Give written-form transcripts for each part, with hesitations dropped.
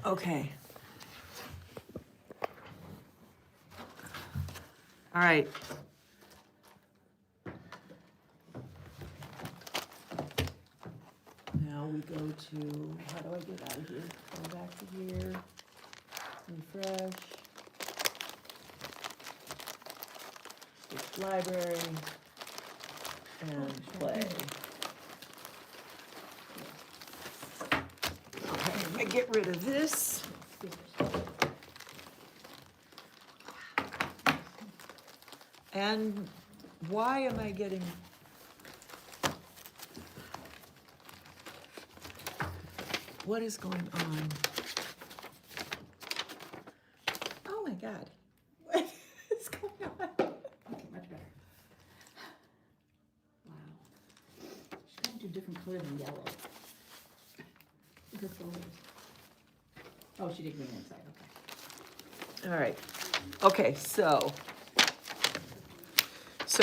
Okay. All right. Now we go to, how do I get out of here? Go back to here, refresh. Switch library, and play. Okay, I get rid of this. And why am I getting? What is going on? Oh my God. What is going on? Okay, much better. Wow. She's going to do different color than yellow. Her folders. Oh, she did green inside, okay. All right. Okay, so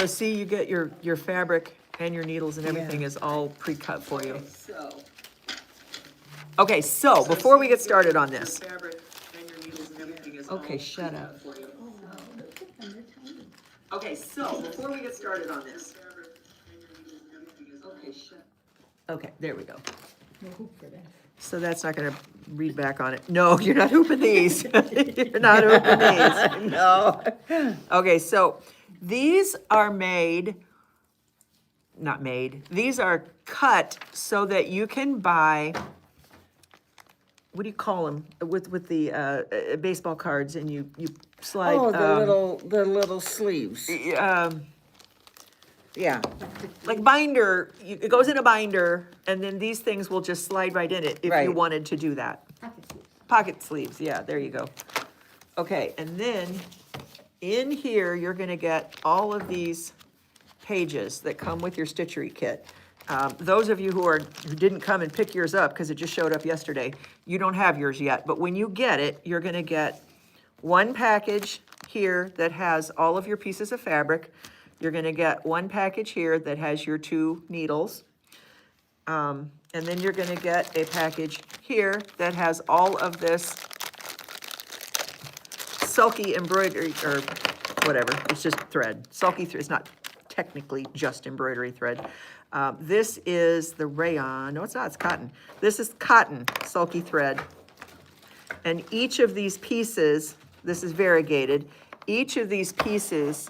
see, you get your fabric and your needles and everything is all pre-cut for you. Okay, so before we get started on this. Okay, shut up. Oh, wow, look at them, they're tiny. Okay, so before we get started on this. Okay, shut. Okay, there we go. No hoop for that. So that's not gonna read back on it. No, you're not hooping these. You're not hooping these. No. Okay, so these are these are cut so that you can buy, what do you call them, with the baseball cards, and you slide. Oh, the little sleeves. Yeah, Like binder, it goes in a binder, and then these things will just slide right in it if you Right. wanted to do that. Pocket sleeves. Pocket sleeves, yeah, there you go. Okay, and then in here, you're gonna get all of these pages that come with your stitchery kit. Those of you who didn't come and pick yours up, because it just showed up yesterday, you don't have yours yet, but when you get it, you're gonna get one package here that has all of your pieces of fabric. You're gonna get one package here that has your 2 needles. And then you're gonna get a package here that has all of this sulky embroidery, or whatever, it's just thread. Sulky thread, it's not technically just embroidery thread. This is the rayon, no, it's not, it's cotton. This is cotton sulky thread. And each of these pieces, this is variegated, each of these pieces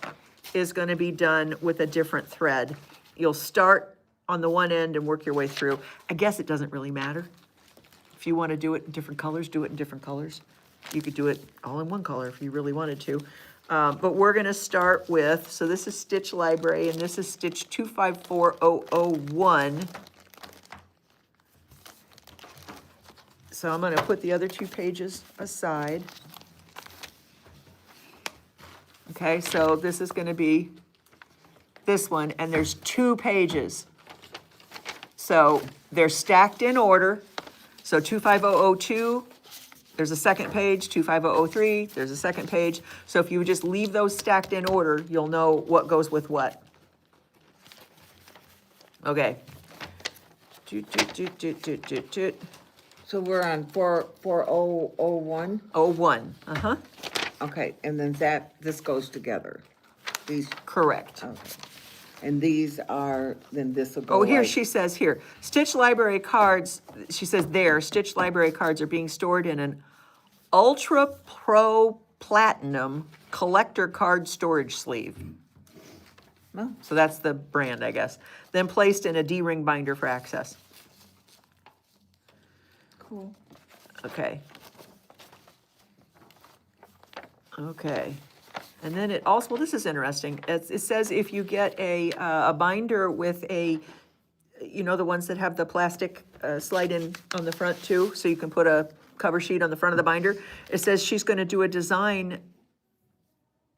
is gonna be done with a different thread. You'll start on the one end and work your way through. I guess it doesn't really matter. If you wanna do it in different colors, do it in different colors. You could do it all in one color if you really wanted to. But we're gonna start with, so this is Stitch Library, and this is Stitch 254001. So I'm gonna put the other 2 pages aside. Okay, so this is gonna be this one, and there's 2 pages. So they're stacked in order. So 25002, there's a second page, 25003, there's a second page. So if you would just leave those stacked in order, you'll know what goes with what. Okay. Toot, toot, toot, toot, toot, toot, toot. so we're on 4001. 01, uh-huh, Okay, and then this goes together. These, correct. okay. And these are, then this will go Oh, here like- she says here, Stitch Library cards, she says there, Stitch Library cards are being stored in an Ultra Pro Platinum collector card storage sleeve. Oh. So that's the brand, I guess. Then placed in a D-ring binder for access. Cool. Okay. Okay. And then it also, well, this is interesting. It says if you get a binder with a, you know, the ones that have the plastic slide in on the front too, so you can put a cover sheet on the front of the binder. It says she's gonna do a design,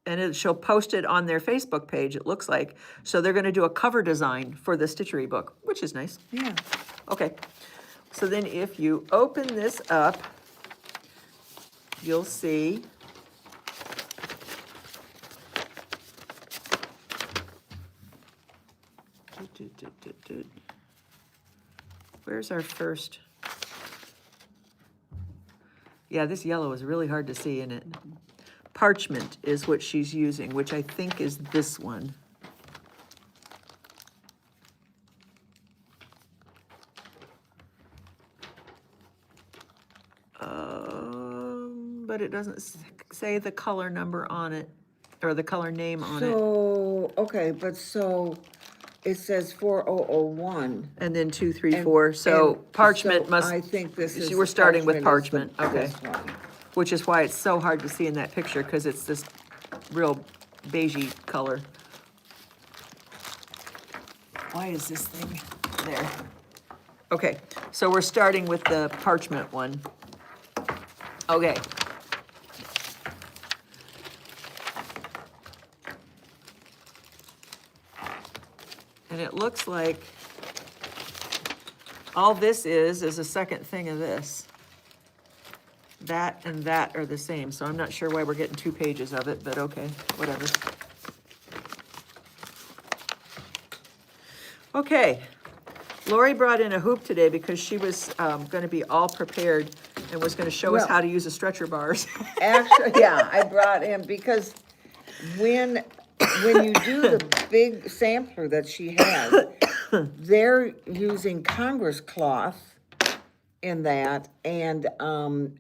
and she'll post it on their Facebook page, it looks like. So they're gonna do a cover design for the Stitchery book, which is nice. Yeah. Okay, so then if you open this up, you'll see where's our first? Yeah, this yellow is really hard to see in it. Parchment is what she's using, which I think is this one. But it doesn't say the color number on it, or the color name on it. So, okay, but so it says 4001. And then 2, 3, and- 4, so and parchment so must, I think this is. we're starting with is parchment, the- okay. this one. Which is why it's so hard to see in that picture, because it's this real beigey color. Why is this thing there? Okay, so we're starting with the parchment one. Okay. And it looks like all this is a second thing of this. That and that are the same, so I'm not sure why we're getting 2 pages of it, but okay, whatever. Okay, Lori brought in a hoop today because she was gonna be all prepared and was gonna show us Well- how to use the stretcher bars. Actually, yeah, I brought in, because when you do the big sampler that she has, they're using Congress cloth in that, and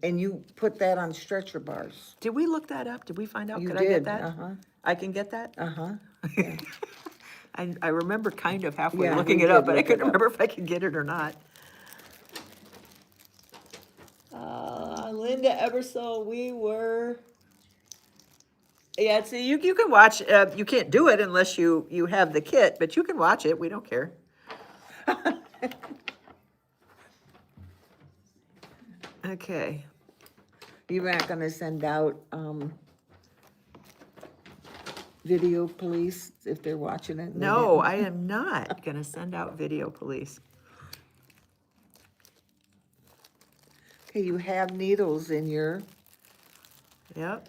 you put that on stretcher bars. Did we look that up? Did we find out? You Could I get did, that? uh-huh. I can get that? Uh-huh. I remember kind of halfway Yeah, looking we it up, did but I look it couldn't up. remember if I could get it or not. Linda Ebersole, we were. Yeah, see, you can watch, you can't do it unless you have the kit, but you can watch it, we don't care. Okay, You're not gonna send out, video police if they're watching it? and they no, didn't? I am not gonna send out video police. Okay, you have needles in your, Yep.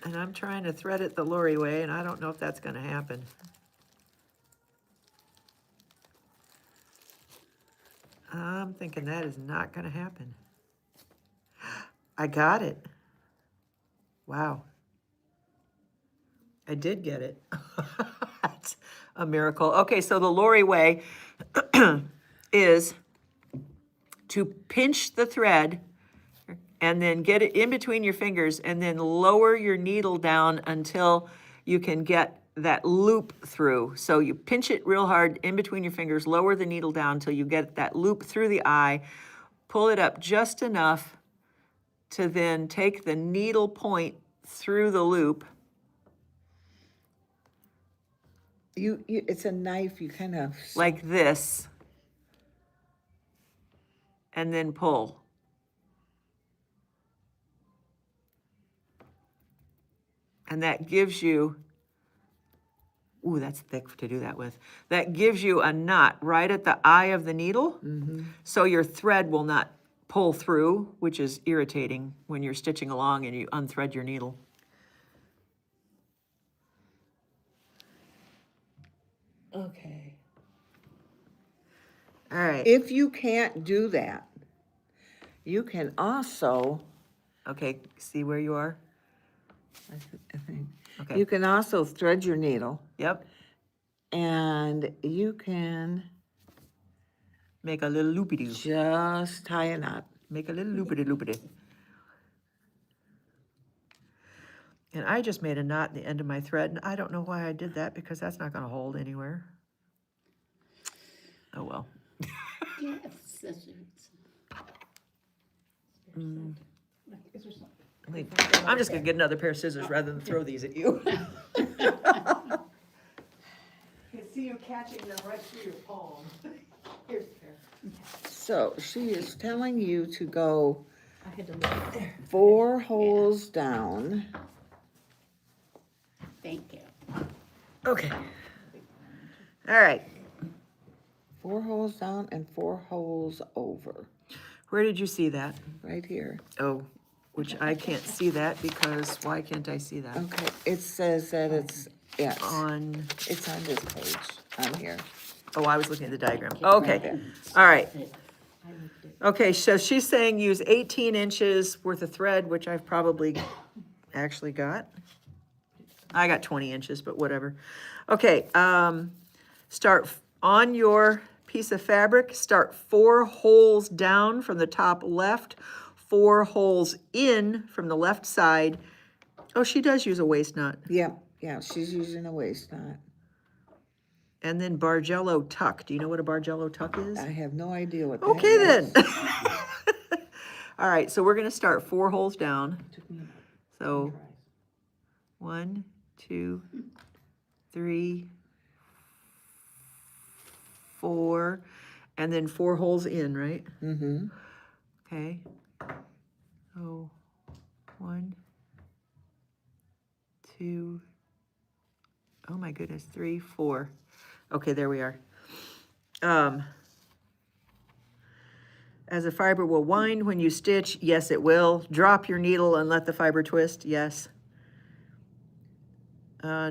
And I'm trying to thread it the Lori way, and I don't know if that's gonna happen. I'm thinking that is not gonna happen. I got it. Wow. I did get it. That's a miracle. Okay, so the Lori way is to pinch the thread and then get it in between your fingers and then lower your needle down until you can get that loop through. So you pinch it real hard in between your fingers, lower the needle down until you get that loop through the eye, pull it up just enough to then take the needle point through the loop. it's a knife, you kind of. Like this, and then pull. And that gives you, ooh, that's thick to do that with. That gives you a knot right at the eye of the needle, so your thread will not pull through, which is irritating when you're stitching along and you unthread your needle. Okay. All right. If you can't do that, you can also, Okay, see where you are? I think, Okay. you can also thread your needle, Yep. and you can Make a little loopy-doo. just tie a knot. Make a little loopity-loopity. And I just made a knot in the end of my thread, and I don't know why I did that, because that's not gonna hold anywhere. Oh, well. Yeah, scissors. Is there some? I'm just gonna get another pair of scissors rather than throw these at you. I can see you catching them right through your palm. Here's a pair. So she is telling you to go I had to look there. 4 holes down. Thank you. Okay. All right. 4 holes down and 4 holes over, Where did you see that? right here. Oh, which I can't see that, because why can't I see that? Okay, it says that it's, yeah, On, it's on this page, on here. oh, I was looking at the diagram. Okay, all right. I liked it. Okay, so she's saying use 18 inches worth of thread, which I've probably actually got. I got 20 inches, but whatever. Okay, start on your piece of fabric, start 4 holes down from the top left, 4 holes in from the left side. Oh, she does use a waist knot. Yeah, yeah, she's using a waist knot. And then Bargello tuck. Do you know what a Bargello tuck is? I have no idea what that Okay is. then. All right, so we're gonna start 4 holes down. Took me about So 10 tries. 1, 2, 3, 4, and then 4 holes in, right? Mm-hmm. Okay. Oh, 1, 2, oh my goodness, 3, 4. Okay, there we are. As a fiber will wind when you stitch, yes, it will. Drop your needle and let the fiber twist, yes.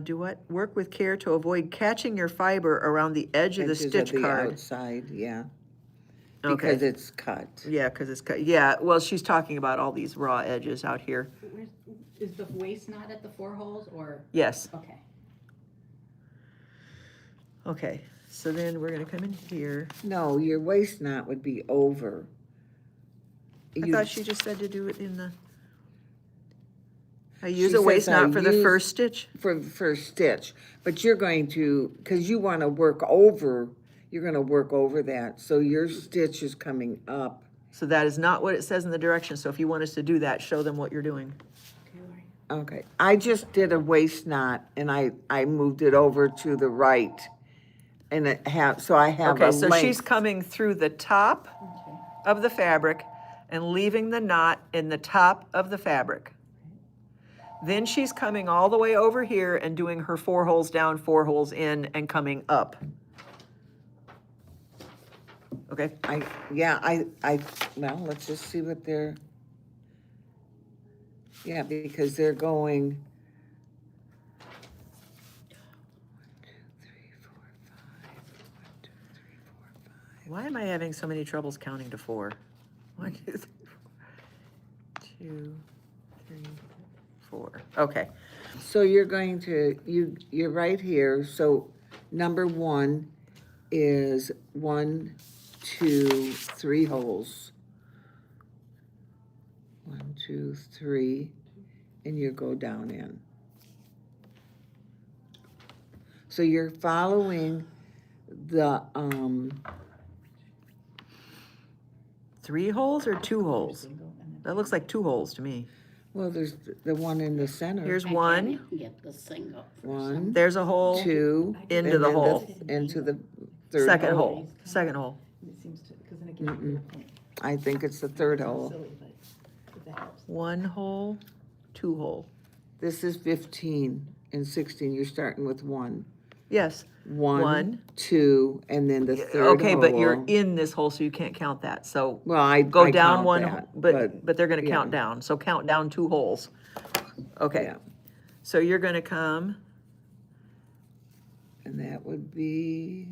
Do what? Work with care to avoid catching your fiber around the edge of the Edges stitch of the card. outside, yeah. Okay. Because it's cut. Yeah, because it's cut. Yeah, well, she's talking about all these raw edges out here. Where's, is the waist knot at the 4 holes or, Yes. okay. Okay, so then we're gonna come in here. No, your waist knot would be over. I You- thought she just said to do it in the. I She use a says waist I knot for the use- first stitch. For the first stitch, but you're going to, because you want to work over, you're going to work over that, so your stitch is coming up. So that is not what it says in the directions. So if you want us to do that, show them what you're doing. Okay, Lori. Okay, I just did a waist knot and I moved it over to the right. And it so I have a Okay, so she's length. coming through the top Okay. of the fabric and leaving the knot in the top of the fabric. Then she's coming all the way over here and doing her 4 holes down, 4 holes in, and coming up. Okay, Well, let's just see what they're, yeah, because they're going. 1, 2, 3, 4, 5. 1, 2, 3, 4, 5. why am I having so many troubles counting to 4? 1, 2, 3, 2, 3, 4. Okay, So you're going to, you're right here, so number 1 is 1, 2, 3 holes. 1, 2, 3, and you go down in. So you're following the, 3 holes or 2 holes? Single and then- That looks like 2 holes to me. well, there's the one in the center. Here's I 1, can't even get the single. for some- 1, there's a hole, 2. into and the then hole. Into the third second hole. hole, second hole. It seems to, because then it gives you a point. I think it's the third hole. Silly, but if that helps. 1 hole, 2 hole. This is 15 and 16, you're starting with 1. Yes. 1, One. 2, and then the third Okay, but you're hole. in this hole, so you can't count that. So Well, I go I down count 1, that, but they're gonna yeah. count down. So count down 2 holes. Okay, Yeah, so you're gonna come, and that would be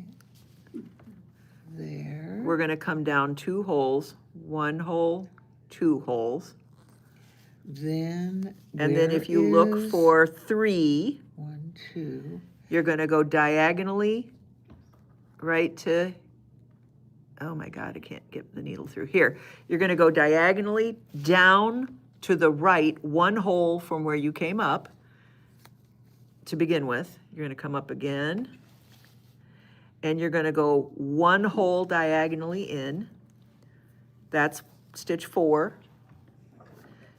there. we're gonna come down 2 holes, 1 hole, 2 holes. Then And then where if you look is for 3, 1, 2, you're gonna go diagonally right to, oh my God, I can't get the needle through. Here, you're gonna go diagonally down to the right, 1 hole from where you came up to begin with. You're gonna come up again, and you're gonna go 1 hole diagonally in. That's stitch 4.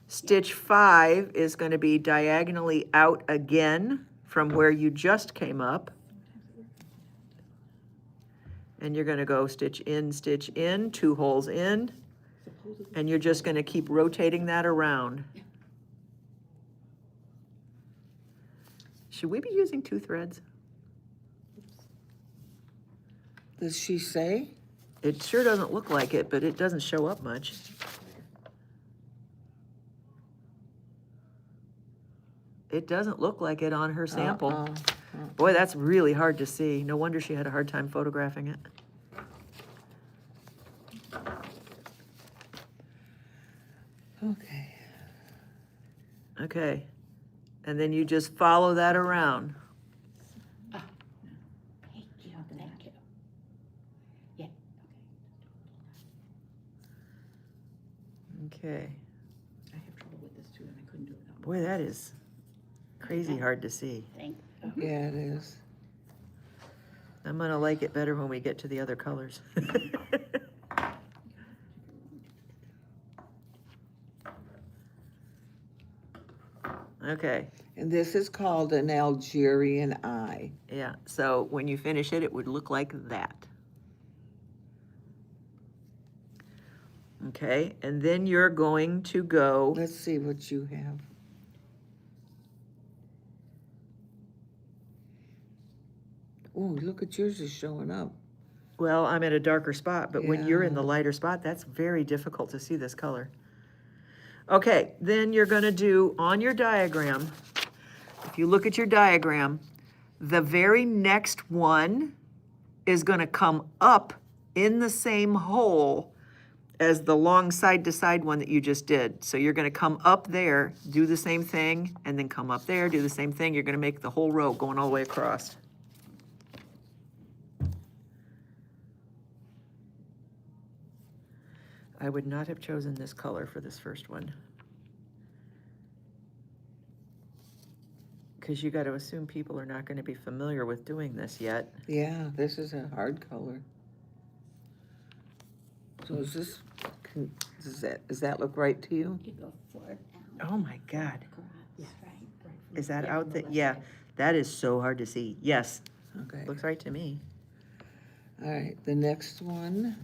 Stitch 5 is gonna be diagonally out again from where you just came up. And you're gonna go stitch in, 2 holes in, and you're just gonna keep rotating that around. Should we be using 2 threads? does she say? It sure doesn't look like it, but it doesn't show up much. It doesn't look like it on her sample. Uh-uh. Boy, that's really hard to see. No wonder she had a hard time photographing it. Okay. Okay. And then you just follow that around. Hey, thank you. Yeah, Okay. I have trouble with this too, and I couldn't do it. without- Boy, that is crazy hard to see. thank Yeah, it is. I'm gonna like it better when we get to the other colors. Okay, And this is called an Algerian eye. yeah, so when you finish it, it would look like that. Okay, and then you're going to go, Let's see what you have. Oh, look at yours is showing up. well, I'm at a darker spot, but when you're in the Yeah. lighter spot, that's very difficult to see this color. Okay, then you're gonna do, on your diagram, if you look at your diagram, the very next one is gonna come up in the same hole as the long side-to-side one that you just did. So you're gonna come up there, do the same thing, and then come up there, do the same thing. You're gonna make the whole row going all the way across. I would not have chosen this color for this first one. Because you gotta assume people are not gonna be familiar with doing this yet. Yeah, this is a hard color. So is this, does that look right to you? you. Go forward down. Oh my God. Across, right? Is that Yeah, out from the there? left Yeah, side. that is so hard to see. Yes, Okay, looks right to me. all right, the next one.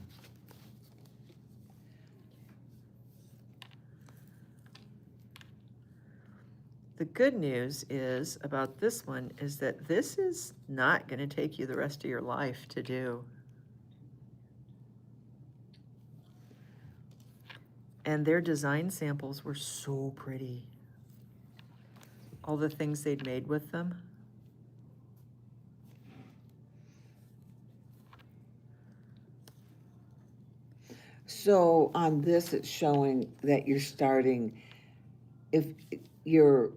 The good news is about this one is that this is not gonna take you the rest of your life to do. And their design samples were so pretty. All the things they'd made with them. So on this, it's showing that you're starting, if you're,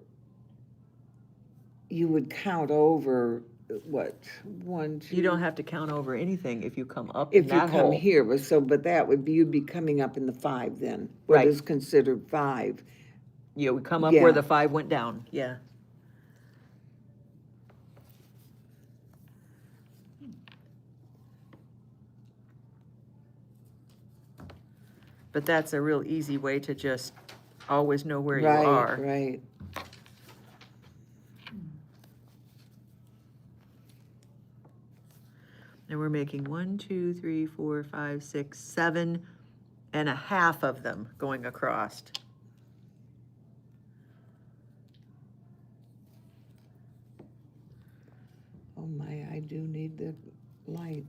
you would count over, what, 1, 2? You don't have to count over anything if you come up in If you that come hole. here, but that would be, you'd be coming up in the 5 then. What Right. is considered 5. Yeah, we come up where Yeah. the 5 went down, yeah. But that's a real easy way to just always know where you are. Right. And we're making 1, 2, 3, 4, 5, 6, 7 and a half of them going across. Oh my, I do need the light.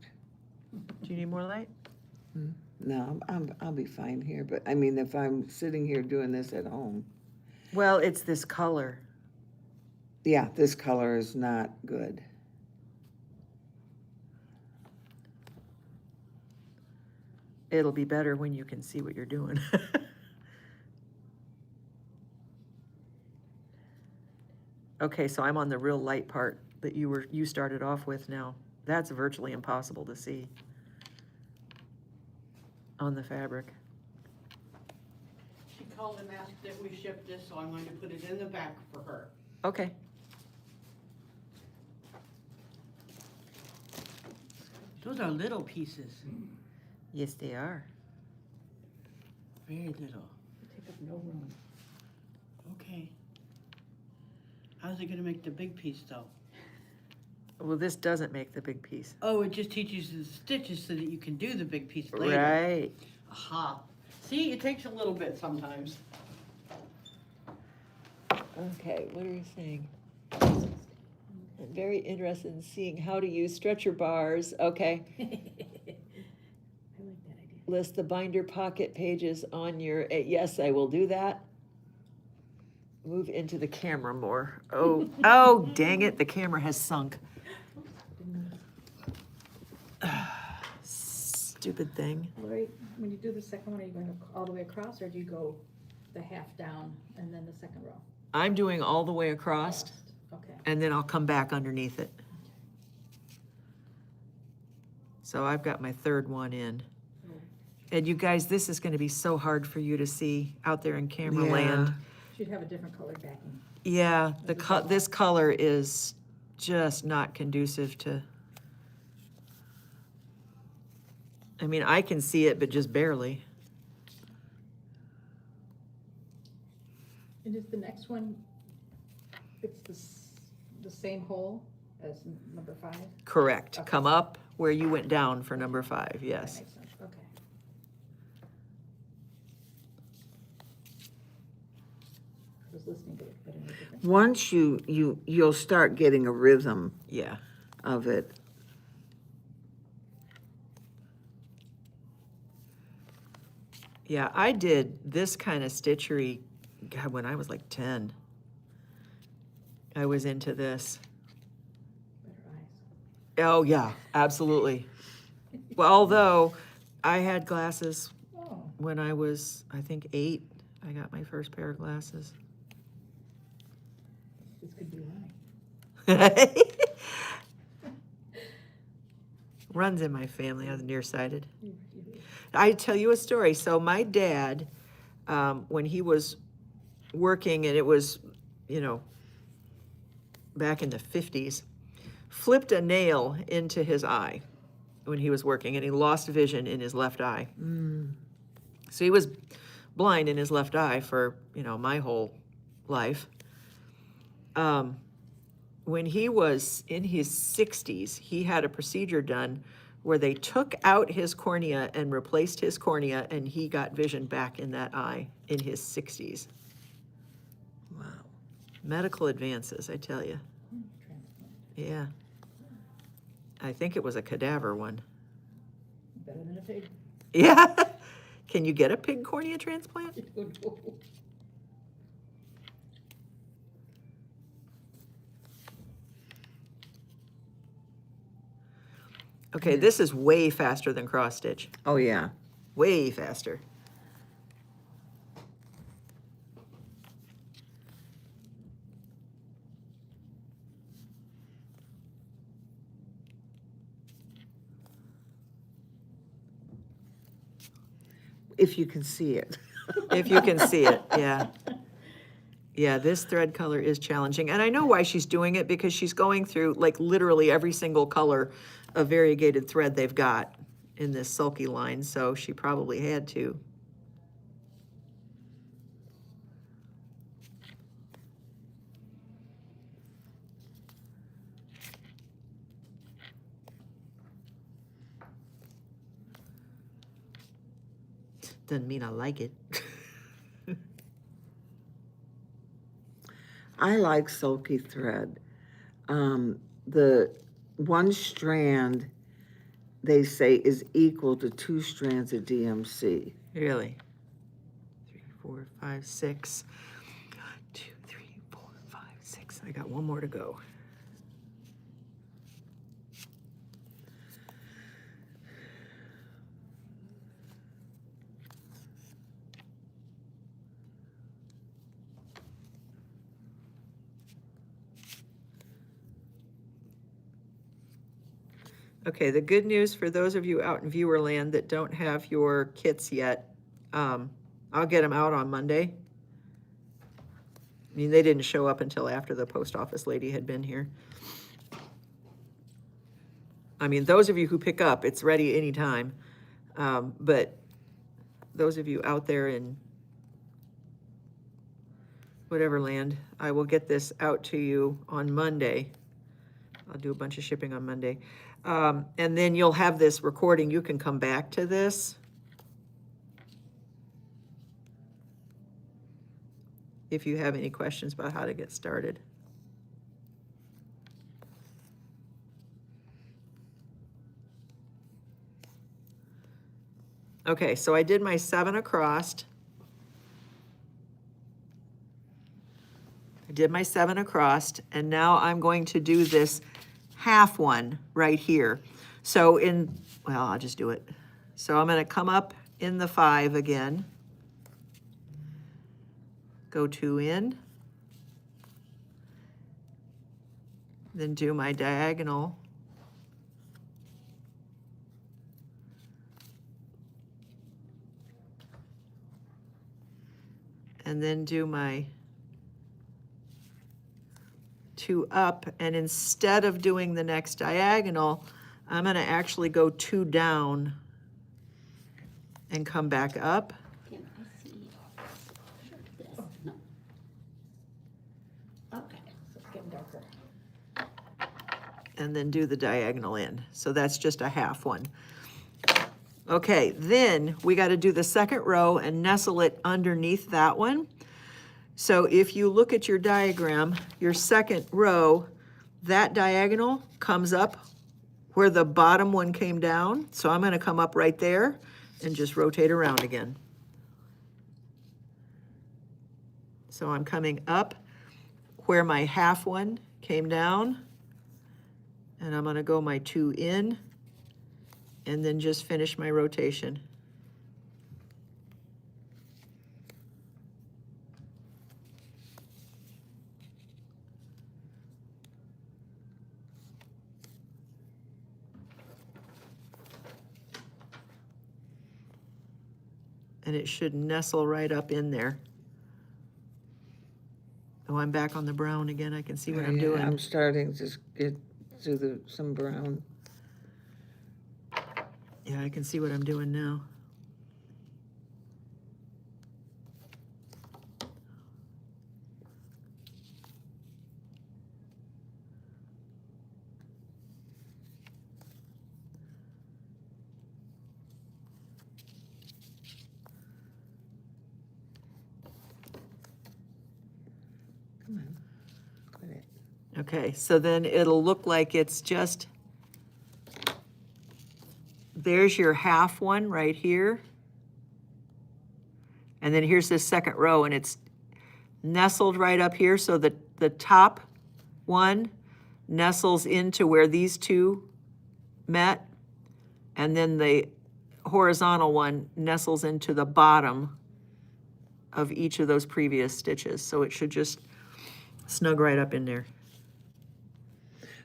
Do you need more light? No, I'll be fine here, but I mean, if I'm sitting here doing this at home. Well, it's this color. Yeah, this color is not good. It'll be better when you can see what you're doing. Okay, so I'm on the real light part that you started off with now. That's virtually impossible to see on the fabric. She called and asked that we ship this, so I'm going to put it in the back for her. Okay. Those are little pieces, Yes, they are. very little. Take up no room. Okay. How's it gonna make the big piece though? Well, this doesn't make the big piece. Oh, it just teaches you the stitches so that you can do the big piece later. Right. Aha. See, it takes a little bit sometimes. Okay, what are you saying? I'm very interested in seeing how to use stretcher bars. Okay. I like that idea. List the binder pocket pages on your, yes, I will do that. Move into the camera more. Oh, oh, dang it, the camera has sunk. Stupid thing. Lori, when you do the second one, are you going all the way across, or do you go the half down and then the second row. I'm doing all the way across, Okay. and then I'll come back underneath it. So I've got my third one in. And you guys, this is gonna be so hard for you to see out there in camera land. Should have a different colored backing. Yeah, this color is just not conducive to. I mean, I can see it, but just barely. And is the next one, it's the same hole as number 5? Correct. Okay. Come up where you went down for number 5, That yes. makes sense, okay. I was listening to it, but in a different. Once you'll start getting a rhythm Yeah. of it. Yeah, I did this kind of stitchery, God, when I was like 10. I was into this. Better eyes. Oh, yeah, absolutely. Well, although I had glasses Oh, when I was, I think, 8. I got my first pair of glasses. this could be why. Runs in my family. I was nearsighted. You- I tell you a story. So my dad, when he was working, and it was, you know, back in the 50s, flipped a nail into his eye when he was working, and he lost vision in his left eye. So he was blind in his left eye for, you know, my whole life. When he was in his 60s, he had a procedure done where they took out his cornea and replaced his cornea, and he got vision back in that eye in his 60s. Wow. Medical advances, I tell you. Transplant. Yeah. I think it was a cadaver one. Better than a pig. Yeah. Can you get a pig cornea transplant? Okay, this is way faster than cross stitch. Oh, yeah. Way faster. If you can see it. If you can see it, yeah. Yeah, this thread color is challenging. And I know why she's doing it, because she's going through like literally every single color of variegated thread they've got in this sulky line, so she probably had to. Doesn't mean I like it. I like sulky thread. The one strand, they say, is equal to 2 strands of DMC. Really? 3, 4, 5, 6. 2, 3, 4, 5, 6. I got one more to go. Okay, the good news for those of you out in viewer land that don't have your kits yet, I'll get them out on Monday. I mean, they didn't show up until after the post office lady had been here. I mean, those of you who pick up, it's ready anytime. But those of you out there in whatever land, I will get this out to you on Monday. I'll do a bunch of shipping on Monday. And then you'll have this recording. You can come back to this. If you have any questions about how to get started. Okay, so I did my 7 across. I did my 7 across, and now I'm going to do this half one right here. So well, I'll just do it. So I'm gonna come up in the 5 again. go 2 in, then do my diagonal. And then do my 2 up, and instead of doing the next diagonal, I'm gonna actually go 2 down and come back up. Can I see this? No. Okay, so it's getting darker. And then do the diagonal in. So that's just a half one. Okay, then we got to do the second row and nestle it underneath that one. So if you look at your diagram, your second row, that diagonal comes up where the bottom one came down. So I'm going to come up right there and just rotate around again. So I'm coming up where my half one came down, and I'm going to go my 2 in, and then just finish my rotation. And it should nestle right up in there. Oh, I'm back on the brown again. I can see what I'm Yeah, doing. I'm starting to get through some brown. Yeah, I can see what I'm doing now. Come on, quit it. Okay, so then it'll look like it's just, there's your half one right here. And then here's this second row, and it's nestled right up here, so that the top one nestles into where these two met, and then the horizontal one nestles into the bottom of each of those previous stitches. So it should just snug right up in there.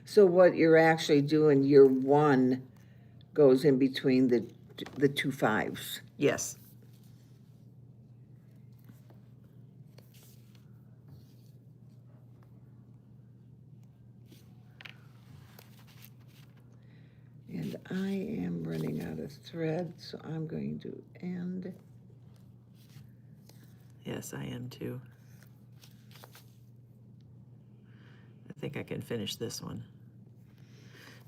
So what you're actually doing, your 1 goes in between the 2 5s. Yes. And I am running out of thread, so I'm going to end. Yes, I am too. I think I can finish this one.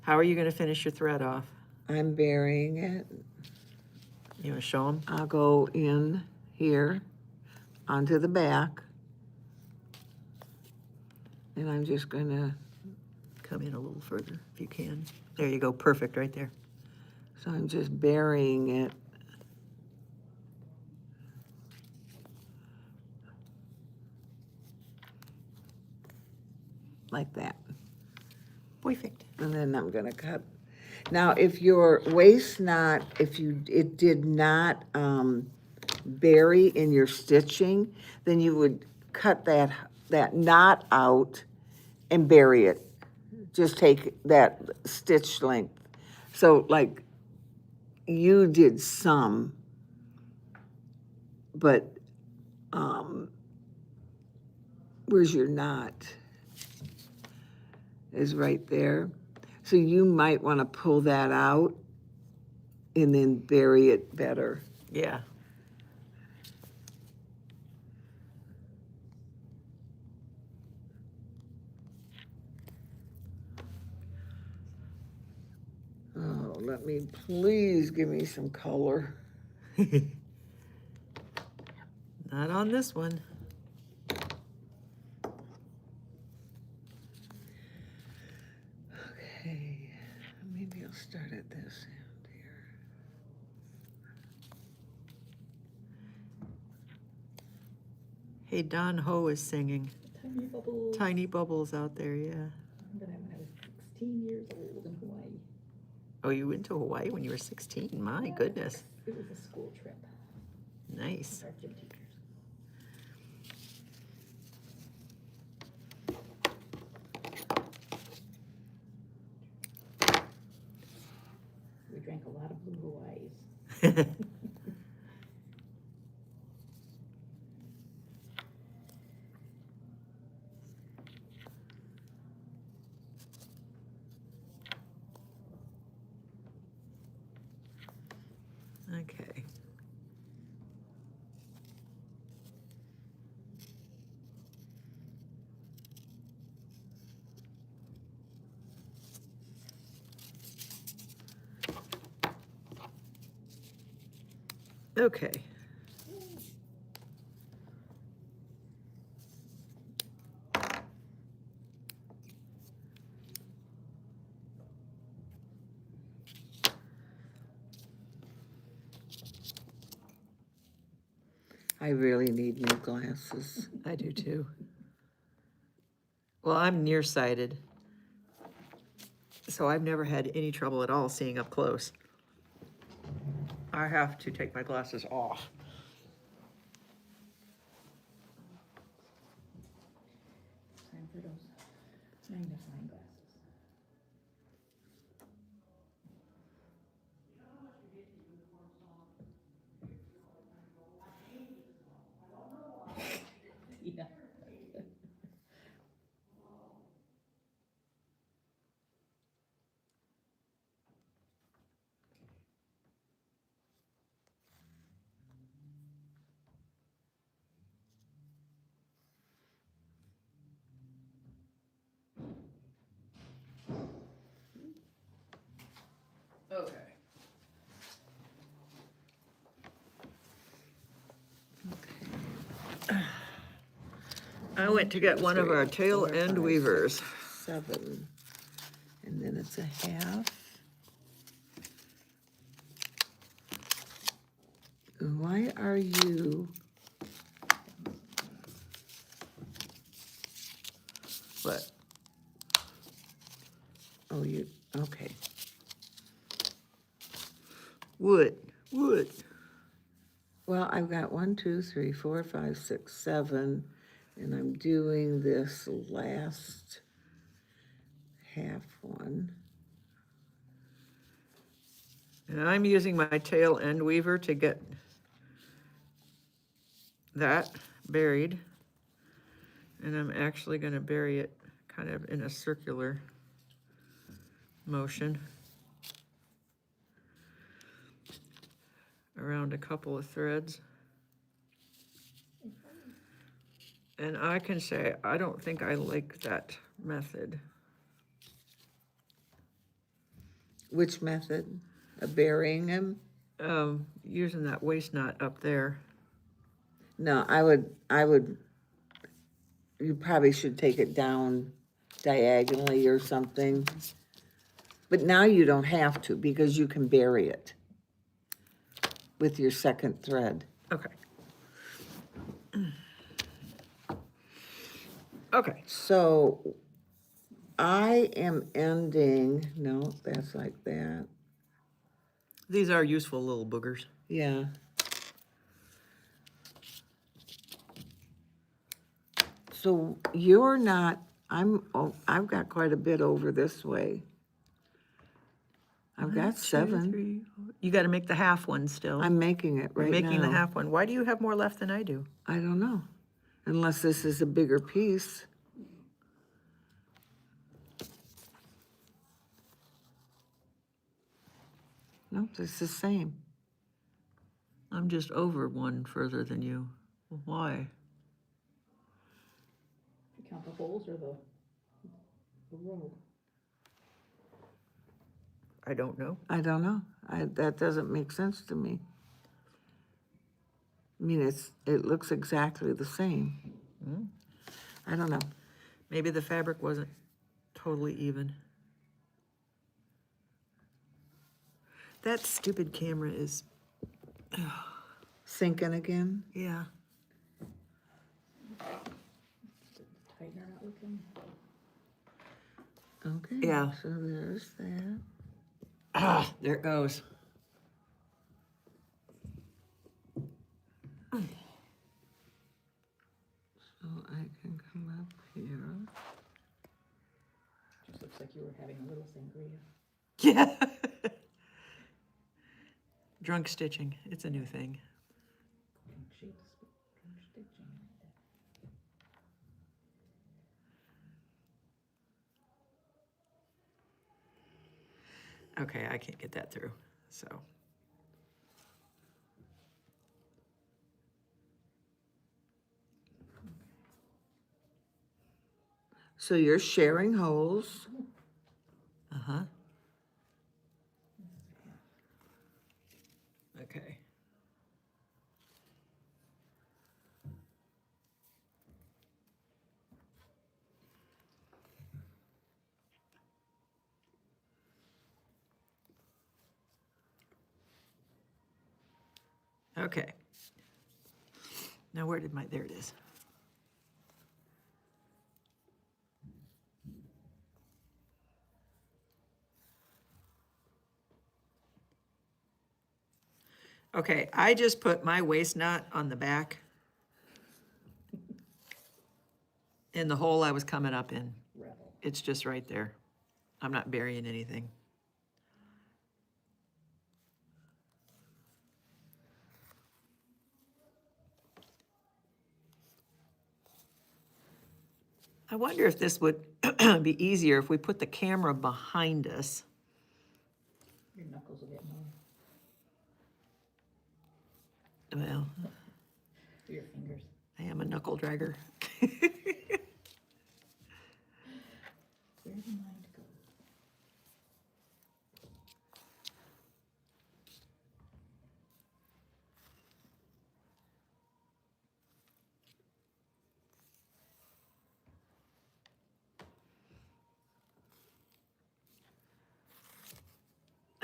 How are you going to finish your thread off? I'm burying it. You want to show them? I'll go in here onto the back. And I'm just gonna, Come in a little further if you can. There you go, perfect right there. so I'm just burying it. Like that. Perfect. And then I'm gonna cut. Now, if your waist knot, it did not bury in your stitching, then you would cut that knot out and bury it. Just take that stitch length. So like, you did some, but, where's your knot? Is right there. So you might want to pull that out and then bury it better. Yeah. Oh, let me, please give me some color. Not on this one. Okay, maybe I'll start at this end here. Hey, Don Ho is singing. Tiny bubbles. Tiny bubbles out there, yeah. But when I was 16 years old in Hawaii. Oh, you went to Hawaii when you were 16? My goodness. It was a school trip. Nice. Our gym teachers. Blue Hawaiis. Okay. Okay. I really need new glasses. I do too. Well, I'm nearsighted, so I've never had any trouble at all seeing up close. I have to take my glasses off. Time for those magnifying glasses. Yeah. Okay. I went to get one of our tail end weavers. 7, and then it's a half. Why are you, What? oh, you, okay. Wood. Well, I've got 1, 2, 3, 4, 5, 6, 7, and I'm doing this last half one. And I'm using my tail end weaver to get that buried. And I'm actually gonna bury it kind of in a circular motion around a couple of threads. And I can say, I don't think I like that method. Which method? Of burying him? Using that waist knot up there. No, I would, you probably should take it down diagonally or something. But now you don't have to, because you can bury it with your second thread. Okay. Okay, So I am ending, no, that's like that, these are useful little boogers. yeah. So you're not, I've got quite a bit over this way. I've got 7. You gotta make the half one still. I'm making it You're right now. making the half one. Why do you have more left than I do? I don't know, unless this is a bigger piece. Nope, it's the same. I'm just over one further than you. Well, why? You count the holes or the row? I don't know. I don't know. That doesn't make sense to me. I mean, it looks exactly the same. I don't know. Maybe the fabric wasn't totally even. That stupid camera is, Sinking again? yeah. Tightener not working? Okay. Yeah. So there's that. Ah, there it goes. So I can come up here. Just looks like you were having a little sangria. Yeah. Drunk stitching, it's a new thing. Okay, I can't get that through, so. So you're sharing holes. Uh-huh. Okay. Okay. Now where did my, there it is. Okay, I just put my waist knot on the back in the hole I was coming up in. Rebel. It's just right there. I'm not burying anything. I wonder if this would be easier if we put the camera behind us. Your knuckles will get more. Well, Your fingers. I am a knuckle dragger. Where did mine go?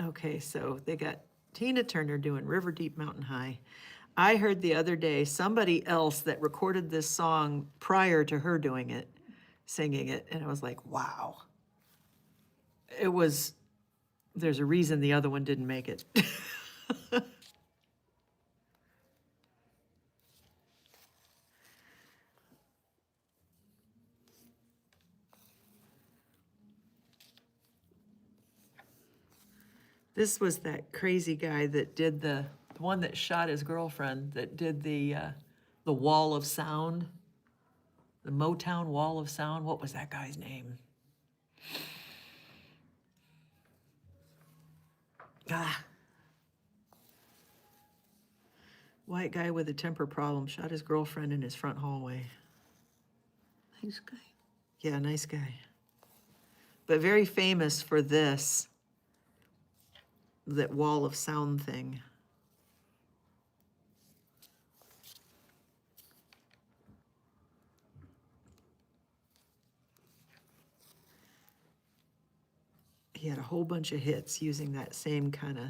Okay, so they got Tina Turner doing River Deep Mountain High. I heard the other day somebody else that recorded this song prior to her doing it, singing it, and I was like, wow. It was, there's a reason the other one didn't make it. This was that crazy guy that did the one that shot his girlfriend, that did the Wall of Sound, the Motown Wall of Sound. What was that guy's name? Ah. White guy with a temper problem shot his girlfriend in his front hallway. Nice guy. Yeah, nice guy. But very famous for this, that Wall of Sound thing. He had a whole bunch of hits using that same kind of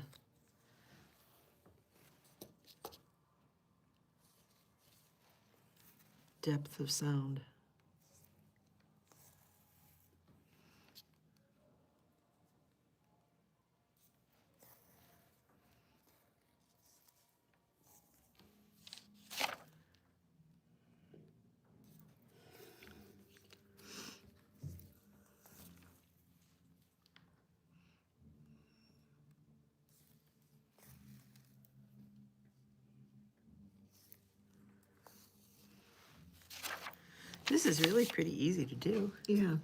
depth of sound. This is really pretty easy to do. Yeah.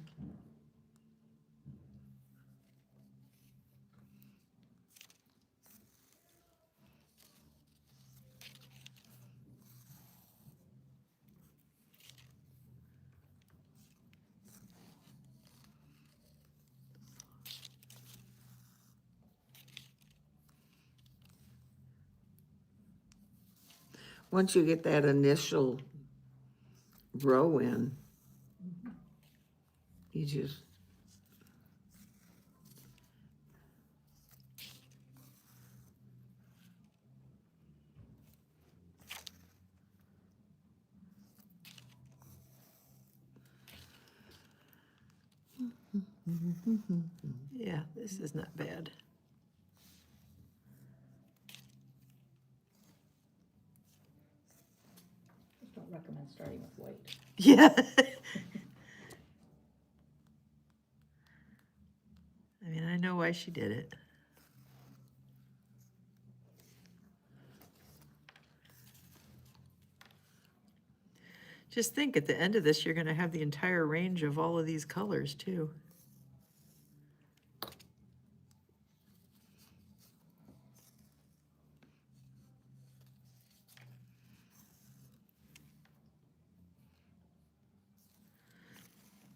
Once you get that initial row in, you just, Yeah, this is not bad. Just don't recommend starting with white. Yeah. I mean, I know why she did it. Just think, at the end of this, you're gonna have the entire range of all of these colors too.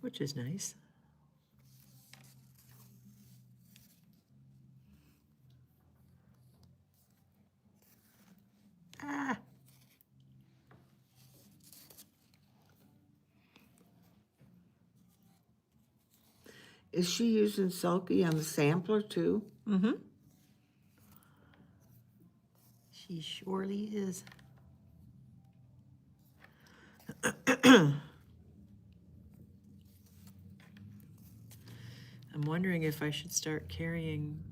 Which is nice. Ah. Is she using Sulky on the sampler too? Mm-hmm. She surely is. I'm wondering if I should start carrying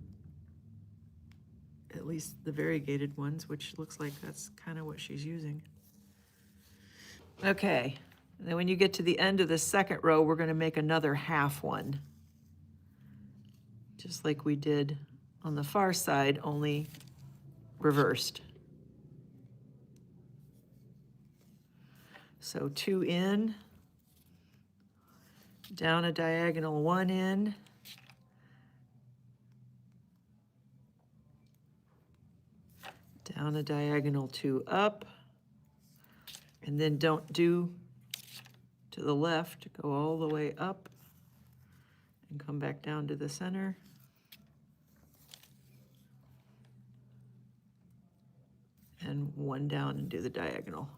at least the variegated ones, which looks like that's kind of what she's using. Okay, and then when you get to the end of the second row, we're gonna make another half one. Just like we did on the far side, only reversed. So 2 in, down a diagonal 1 in, down a diagonal 2 up, and then don't do to the left, go all the way up and come back down to the center. And 1 down and do the diagonal.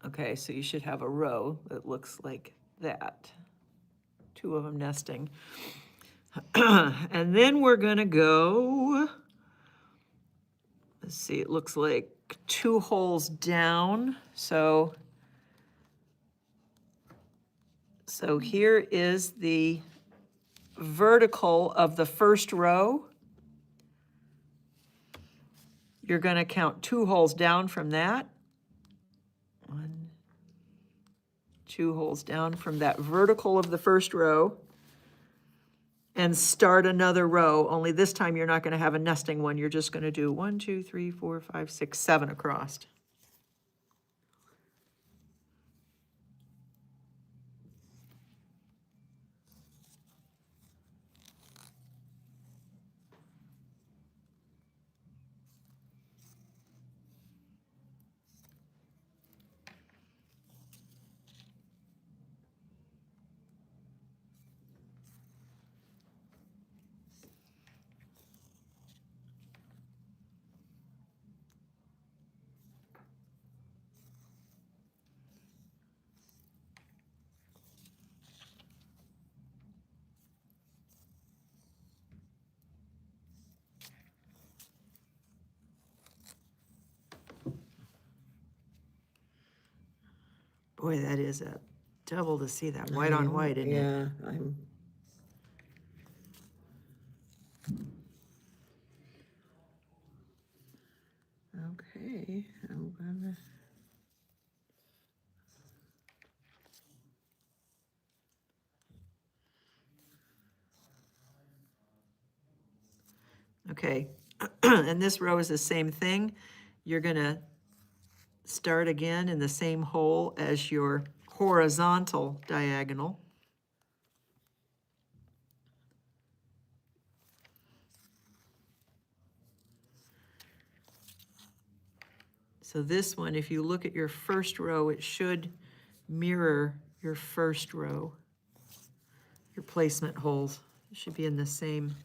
Okay, so you should have a row that looks like that. 2 of them nesting. And then we're gonna go, let's see, it looks like 2 holes down. So here is the vertical of the first row. You're gonna count 2 holes down from that. 1, 2 holes down from that vertical of the first row. And start another row, only this time you're not gonna have a nesting one, you're just gonna do 1, 2, 3, 4, 5, 6, 7 across. Boy, that is a double to see that white on white, isn't it? Yeah, I'm. Okay, I'm gonna. Okay, and this row is the same thing. You're gonna start again in the same hole as your horizontal diagonal. So this one, if you look at your first row, it should mirror your first row. Your placement holes should be in the same.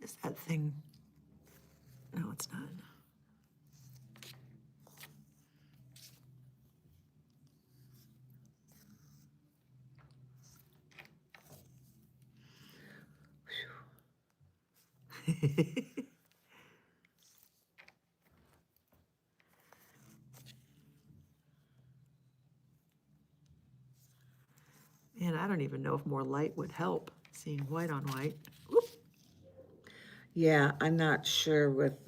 Is that thing? No, it's not. Man, I don't even know if more light would help, seeing white on white. Oop. Yeah, I'm not sure with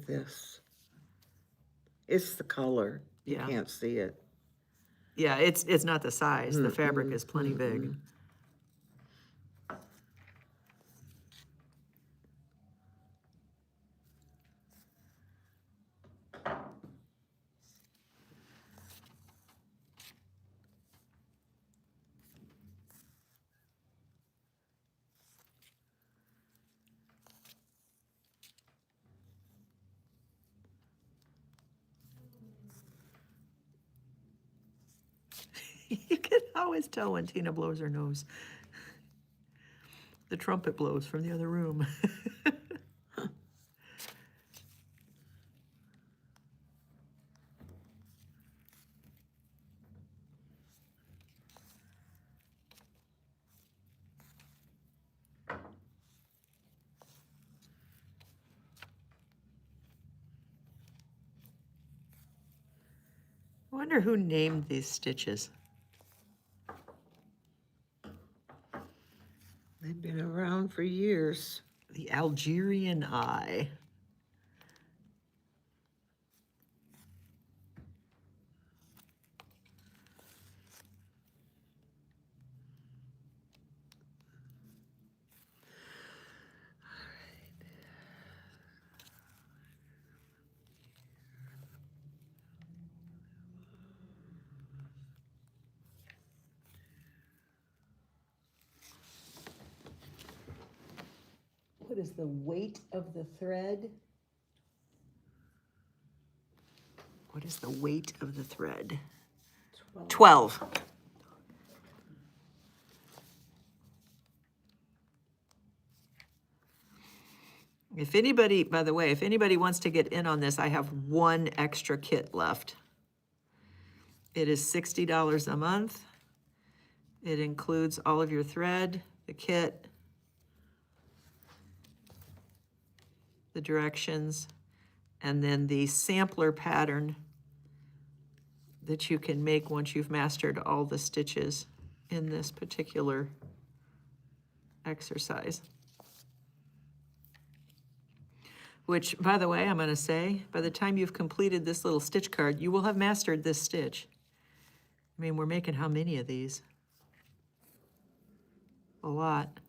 this. It's the color. You Yeah. can't see it. Yeah, it's not the size. The fabric is plenty big. You can always tell when Tina blows her nose. The trumpet blows from the other room. I wonder who named these stitches. They've been around for years. The Algerian eye. What is the weight of the thread? What is the weight of the thread? 12. If anybody, by the way, if anybody wants to get in on this, I have one extra kit left. It is $60 a month. It includes all of your thread, the kit, the directions, and then the sampler pattern that you can make once you've mastered all the stitches in this particular exercise. Which, by the way, I'm going to say, by the time you've completed this little stitch card, you will have mastered this stitch. I mean, we're making how many of these? A lot.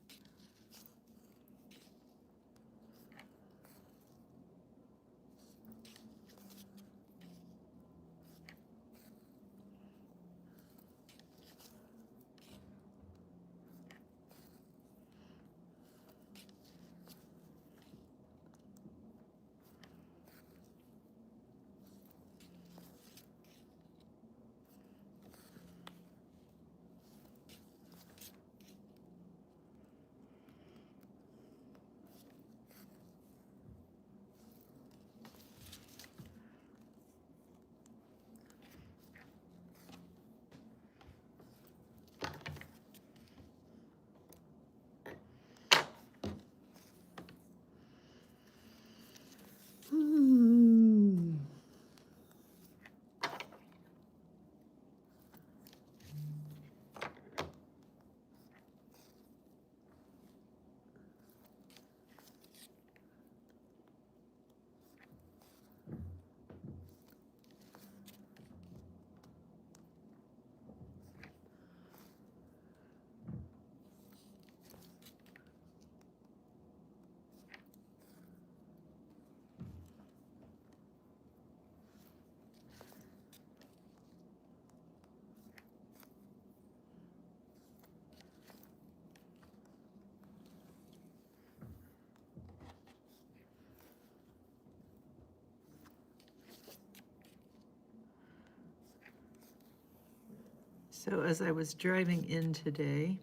So as I was driving in today,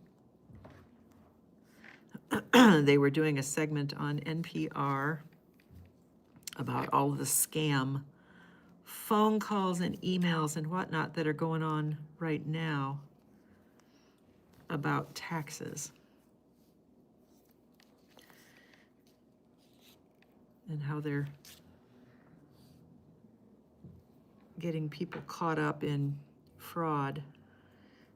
they were doing a segment on NPR about all of the scam phone calls and emails and whatnot that are going on right now about taxes. And how they're getting people caught up in fraud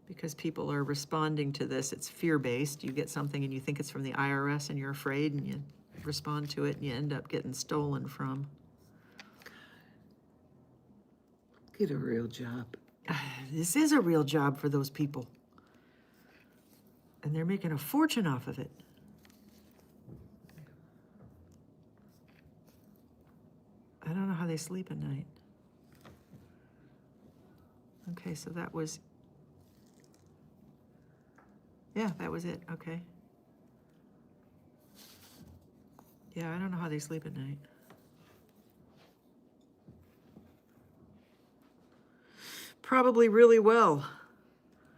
because people are responding to this. It's fear-based. You get something and you think it's from the IRS and you're afraid and you respond to it and you end up getting stolen from. Get a real job. This is a real job for those people. And they're making a fortune off of it. I don't know how they sleep at night. Okay, so that was, yeah, that was it, okay. Yeah, I don't know how they sleep at night. Probably really well.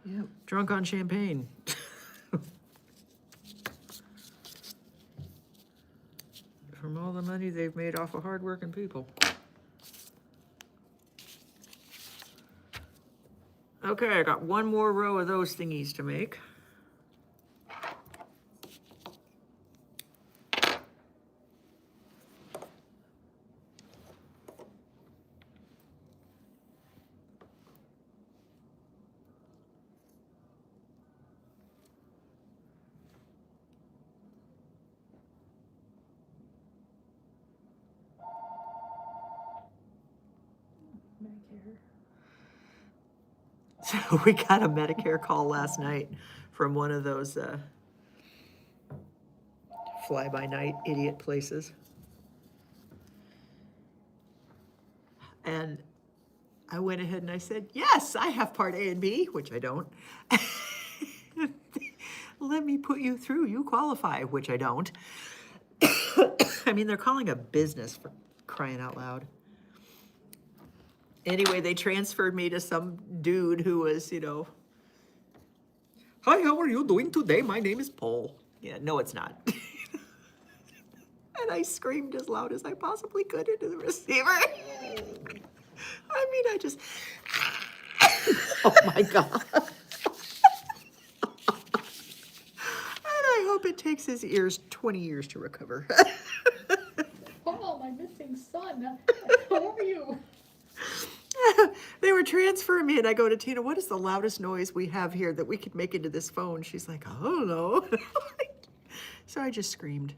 Yep. Drunk on champagne. From all the money they've made off of hardworking people. Okay, I got one more row of those thingies to make. Medicare. So we got a Medicare call last night from one of those fly-by-night idiot places. And I went ahead and I said, yes, I have Part A and B, which I don't. Let me put you through, you qualify, which I don't. I mean, they're calling a business for crying out loud. Anyway, they transferred me to some dude who was, you know, hi, how are you doing today? My name is Paul. Yeah, no, it's not. And I screamed as loud as I possibly could into the receiver. I mean, I just, Oh, my God. and I hope it takes his ears 20 years to recover. Oh, my missing son. How are you? They were transferring me, and I go to Tina, what is the loudest noise we have here that we could make into this phone? She's like, I don't know. So I just screamed.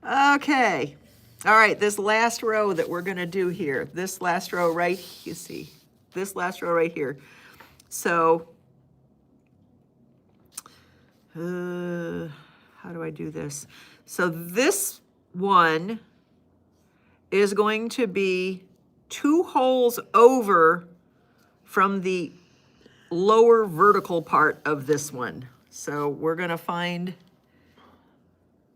Okay. All right, this last row that we're gonna do here, this last row right, you see, this last row right here. So, how do I do this? So this one is going to be 2 holes over from the lower vertical part of this one. So we're gonna find,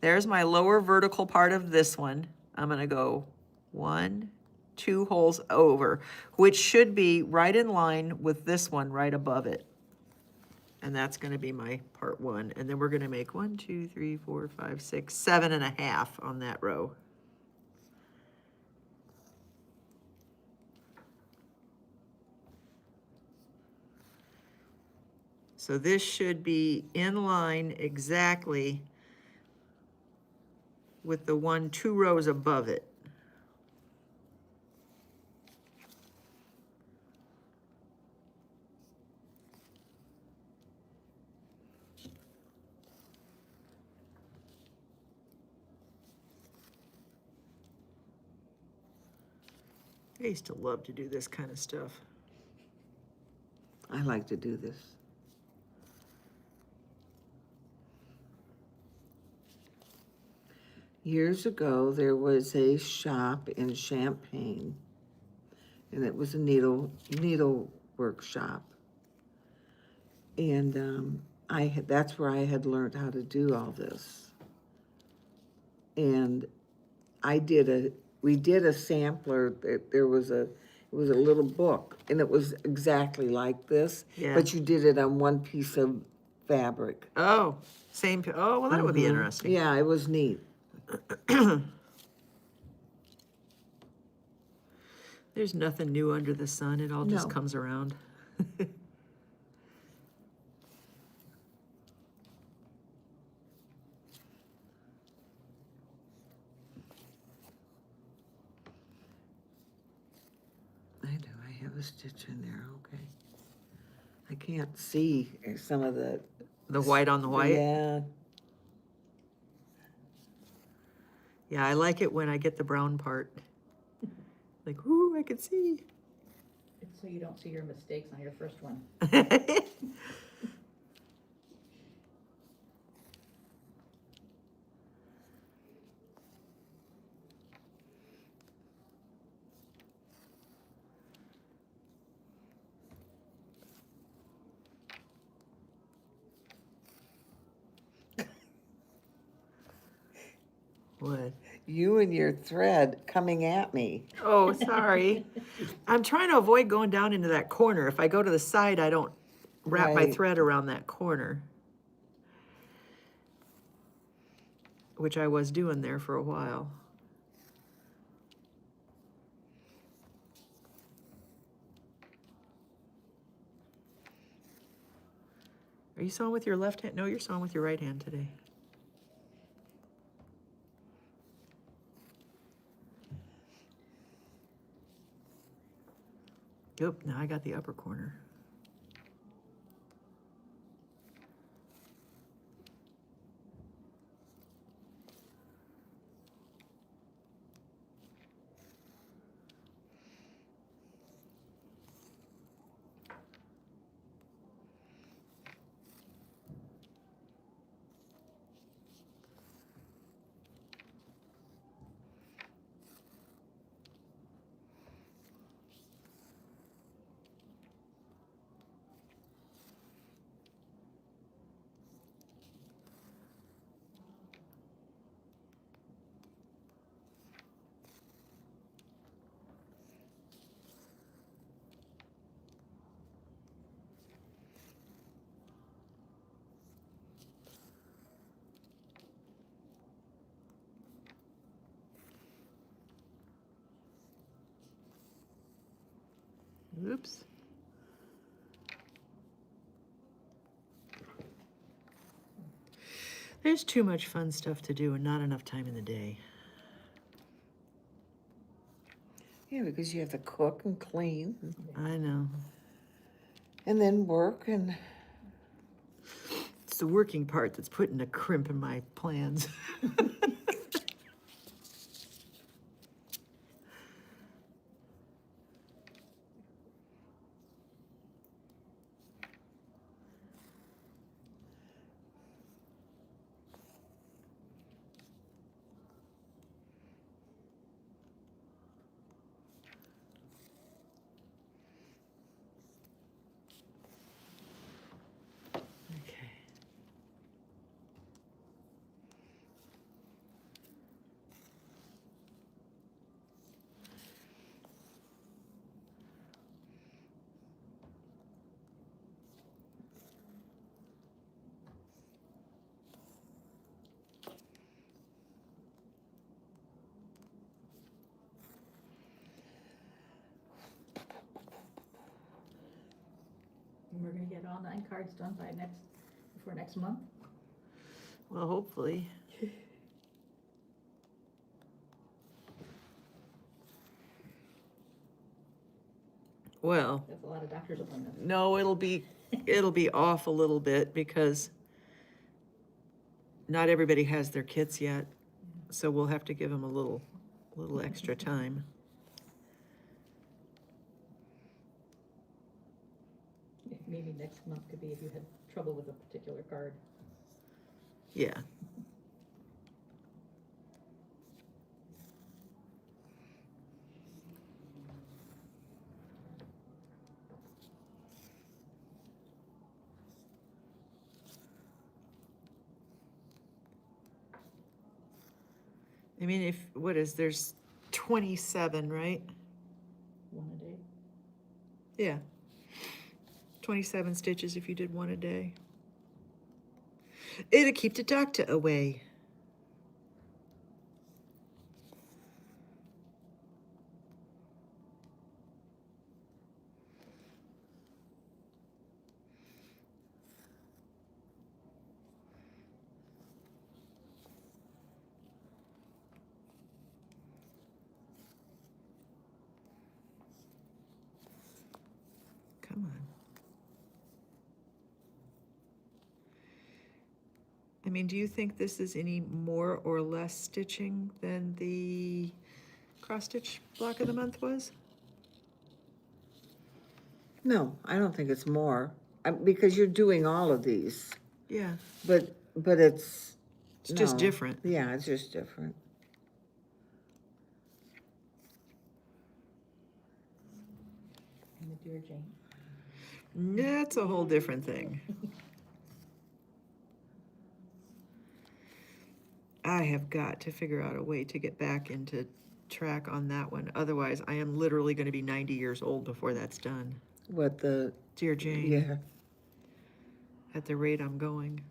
there's my lower vertical part of this one. I'm gonna go 1, 2 holes over, which should be right in line with this one right above it. And that's gonna be my part 1. And then we're gonna make 1, 2, 3, 4, 5, 6, 7.5 on that row. So this should be in line exactly with the 1 2 rows above it. I used to love to do this kind of stuff. I like to do this. Years ago, there was a shop in Champaign, and it was a needlework shop. And that's where I had learned how to do all this. And we did a sampler. It was a little book, and it was exactly like this, Yeah. but you did it on one piece of fabric. Oh, oh, well, that would be Mhm. interesting. Yeah, it was neat. There's nothing new under the sun. It all just No. comes around. I do, I have a stitch in there, okay. I can't see some of the. The white on the white. Yeah, Yeah, I like it when I get the brown part. Like, ooh, I can see. It's so you don't see your mistakes on your first one. What? You and your thread coming at me. Oh, sorry. I'm trying to avoid going down into that corner. If I go to the side, I don't wrap my Right. thread around that corner. Which I was doing there for a while. Are you sewing with your left hand? No, you're sewing with your right hand today. Yep, now I got the upper corner. Oops. There's too much fun stuff to do and not enough time in the day. Yeah, because you have to cook and clean I know. and then work and, It's the working part that's putting a crimp in my plans. Okay. And we're gonna get all 9 cards done before next month? Well, hopefully. Well, That's a lot of doctor's appointments. no, it'll be off a little bit because not everybody has their kits yet. So we'll have to give them a little extra time. Maybe next month could be if you had trouble with a particular card. Yeah. I mean, there's 27, right? 1 a day. Yeah. 27 stitches if you did 1 a day. It'll keep the doctor away. Come on. I mean, do you think this is any more or less stitching than the cross stitch block of the month was? no, I don't think it's more. Because you're doing all of these, Yeah, but it's. it's just no. different. Yeah, it's just different. And the Dear Jane. That's a whole different thing. I have got to figure out a way to get back into track on that one. Otherwise, I am literally gonna be 90 years old before that's done. What the, Dear Jane, yeah, at the rate I'm going.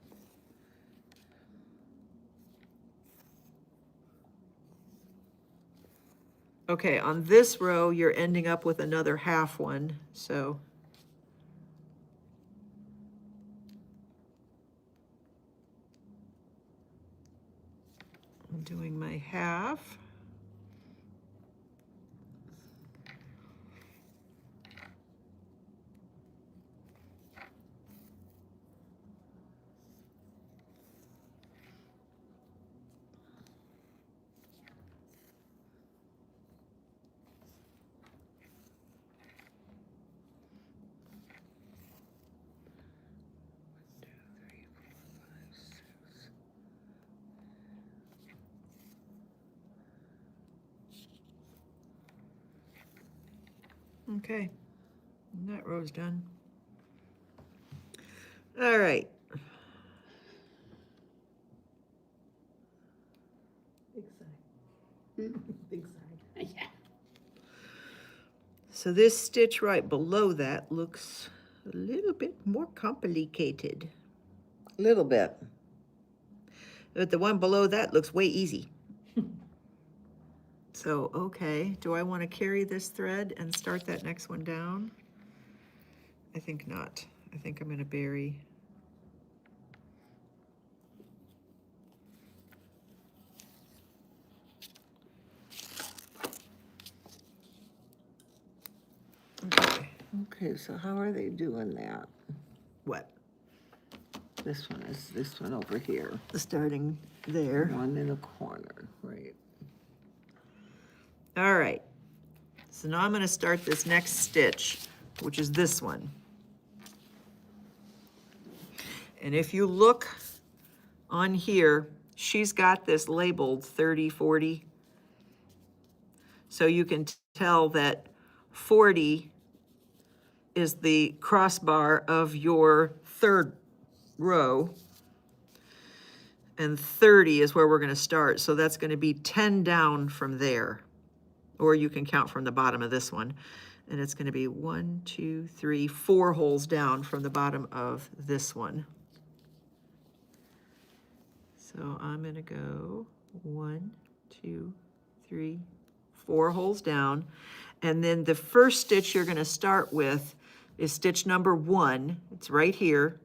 Okay, on this row, you're ending up with another half one, so. I'm doing my half. Okay, and that row's done. All right. Big sigh. Big sigh. Yeah. So this stitch right below that looks a little bit more complicated. little bit. But the one below that looks way easy. So, okay, do I want to carry this thread and start that next one down? I think not. I think I'm going to bury. Okay, Okay, so how are they doing that? what? This one is this one over here. Starting there. One in a corner, right? All right. So now I'm going to start this next stitch, which is this one. And if you look on here, she's got this labeled 30, 40. So you can tell that 40 is the crossbar of your third row. And 30 is where we're going to start. So that's going to be 10 down from there. Or you can count from the bottom of this one. And it's going to be 1, 2, 3, 4 holes down from the bottom of this one. So I'm going to go 1, 2, 3, 4 holes down. And then the first stitch you're going to start with is stitch number 1. It's right here.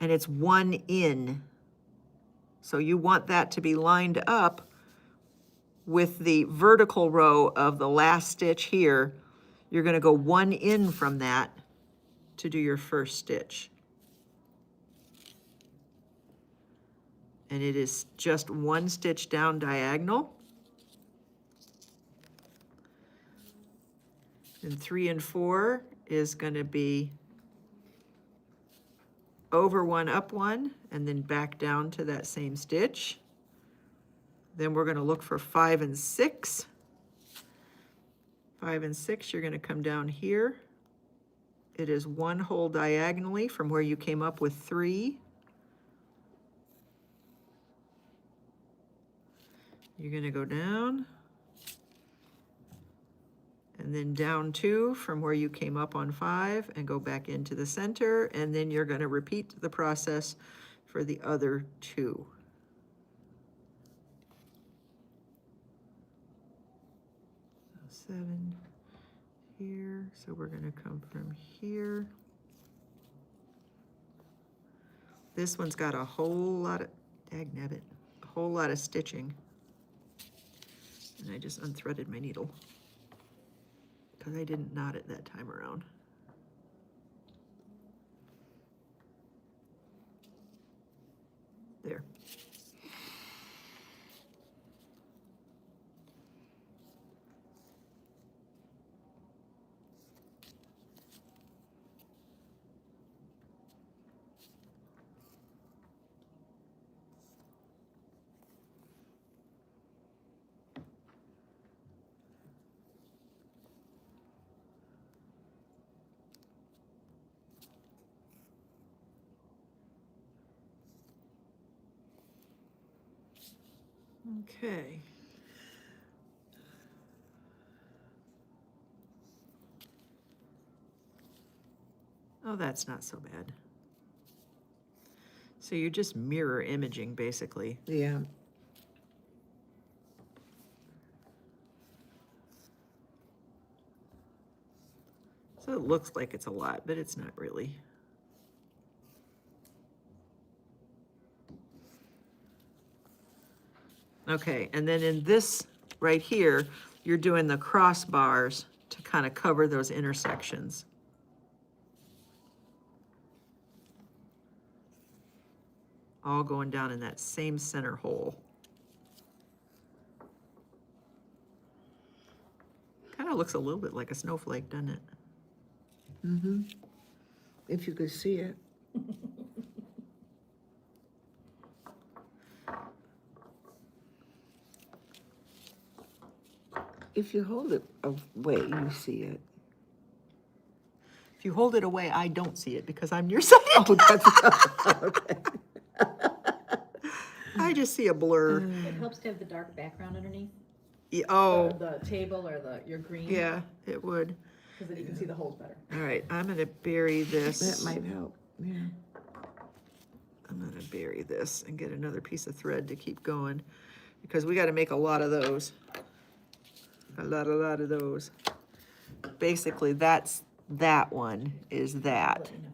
And it's 1 in. So you want that to be lined up with the vertical row of the last stitch here. You're going to go 1 in from that to do your first stitch. And it is just 1 stitch down diagonal. And 3 and 4 is going to be over 1, up 1, and then back down to that same stitch. Then we're going to look for 5 and 6. 5 and 6, you're going to come down here. It is 1 hole diagonally from where you came up with 3. You're going to go down. And then down 2 from where you came up on 5 and go back into the center. And then you're going to repeat the process for the other 2. So 7 here. So we're going to come from here. This one's got a whole lot of, dagnabbit, a whole lot of stitching. And I just unthreaded my needle because I didn't knot it that time around. There. Okay. Oh, that's not so bad. So you're just mirror imaging, basically. Yeah. So it looks like it's a lot, but it's not really. Okay, and then in this right here, you're doing the crossbars to kind of cover those intersections. All going down in that same center hole. Kind of looks a little bit like a snowflake, doesn't it? Mm-hmm. If you could see it. If you hold it away, you see it. If you hold it away, I don't see it because I'm nearsighted. Oh, that's, okay. I just see a blur. It helps to have the dark background underneath. Oh, The table or your green. yeah, it would. Because then you can see the holes better. All right, I'm gonna bury this. That might help, yeah. I'm gonna bury this and get another piece of thread to keep going, because we gotta make a lot of those. A lot of those. Basically, that's, that one is that. Let me know.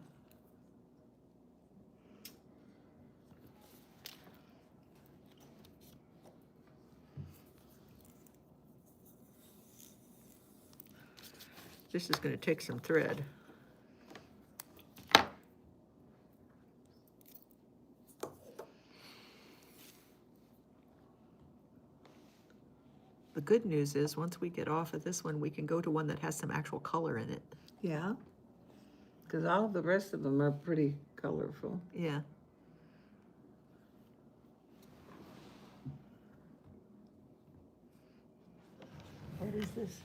This is gonna take some thread. The good news is, once we get off of this one, we can go to one that has some actual color in it. Yeah. Because all the rest of them are pretty colorful. Yeah. What is this?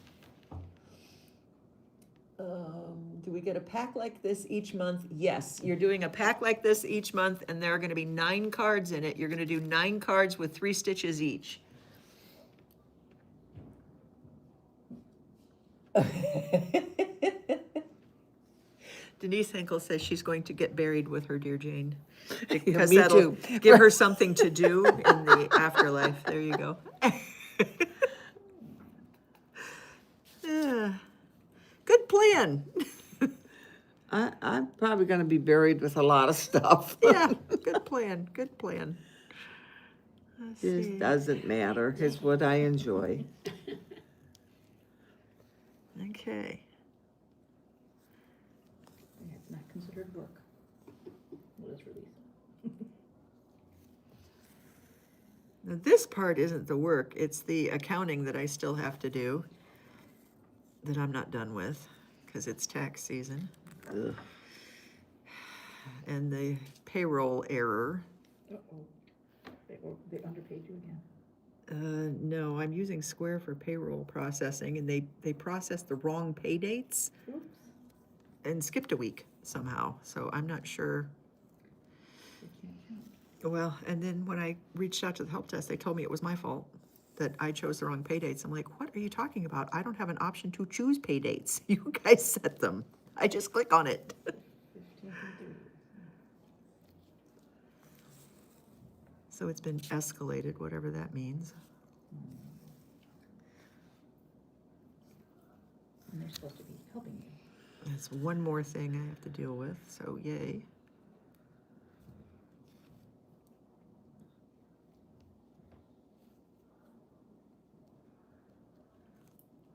Do we get a pack like this each month? Yes, you're doing a pack like this each month, and there are gonna be 9 cards in it. You're gonna do 9 cards with 3 stitches each. Denise Henkel says she's going to get buried with her, dear Jane. Because me that'll too. give her something to do in the afterlife. There you go. Yeah. Good plan. I'm probably gonna be buried with a lot of stuff. Yeah, good plan, good plan. Let's It see. doesn't matter, it's what I enjoy. Okay. Yeah, it's not considered work. What is release? Now, this part isn't the work, it's the accounting that I still have to do, that I'm not done with, because it's tax season. Ugh. And the payroll error. Uh-oh. They underpaid you again. No, I'm using Square for payroll processing, and they processed the wrong pay dates Oops. and skipped a week somehow, so I'm not sure. They can't count. Well, and then when I reached out to the help desk, they told me it was my fault, that I chose the wrong pay dates. I'm like, what are you talking about? I don't have an option to choose pay dates. You guys set them. I just click on it. 15 through 30. So it's been escalated, whatever that means. And they're supposed to be helping you. That's one more thing I have to deal with, so yay.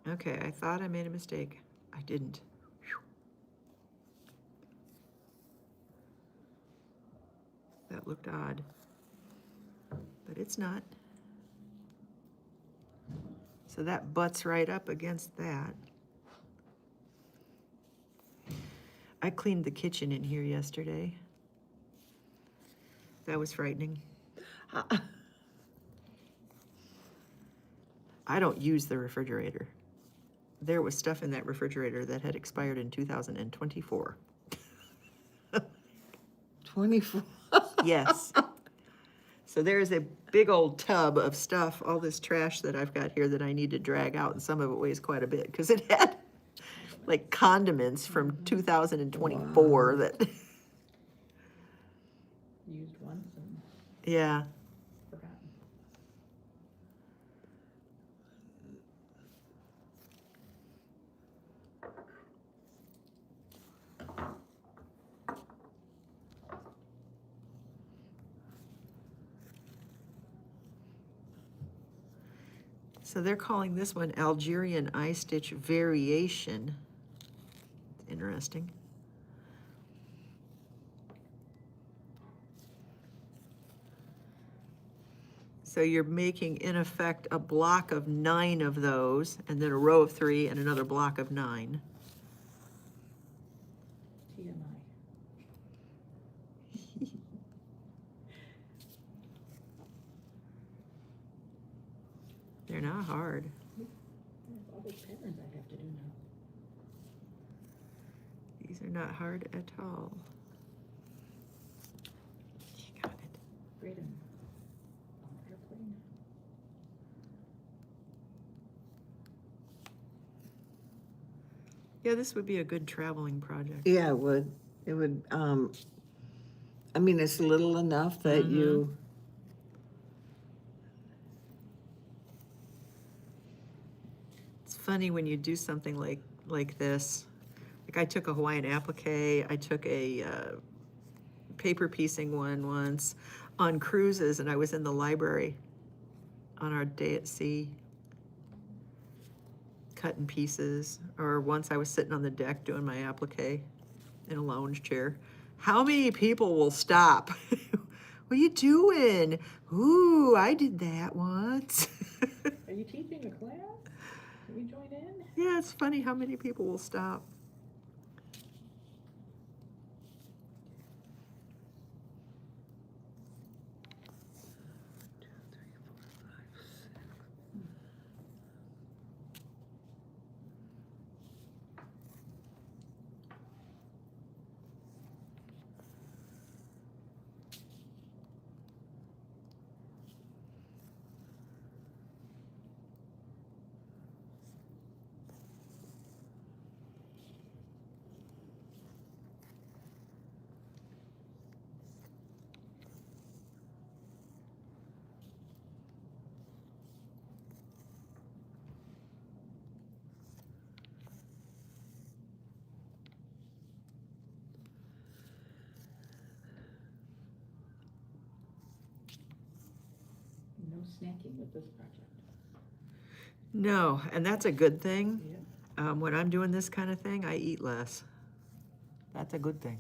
Okay, I thought I made a mistake. I didn't. Phew. That looked odd, but it's not. So that butts right up against that. I cleaned the kitchen in here yesterday. That was frightening. I don't use the refrigerator. There was stuff in that refrigerator that had expired in 2024. 24. Yes. So there's a big old tub of stuff, all this trash that I've got here that I need to drag out, and some of it weighs quite a bit, because it had like condiments from 2024 that, Used once and yeah. forgotten. So they're calling this one Algerian eye stitch variation. Interesting. So you're making, in effect, a block of 9 of those, and then a row of 3 and another block of 9. TMI. They're not hard. There's all these patterns I have to do now. These are not hard at all. You got it. Great on airplane. Yeah, this would be a good traveling project. Yeah, it would, I mean, it's little enough that you, It's funny when you do something like this. Like I took a Hawaiian applique, I took a paper piecing one once on cruises, and I was in the library on our day at sea, cutting pieces. Or once I was sitting on the deck doing my applique in a lounge chair. How many people will stop? What are you doing? Ooh, I did that once. Are you teaching a class? Can we join in? Yeah, it's funny how many people will stop. No snacking with this project. No, and that's a good thing. Yeah. When I'm doing this kind of thing, I eat less. That's a good thing.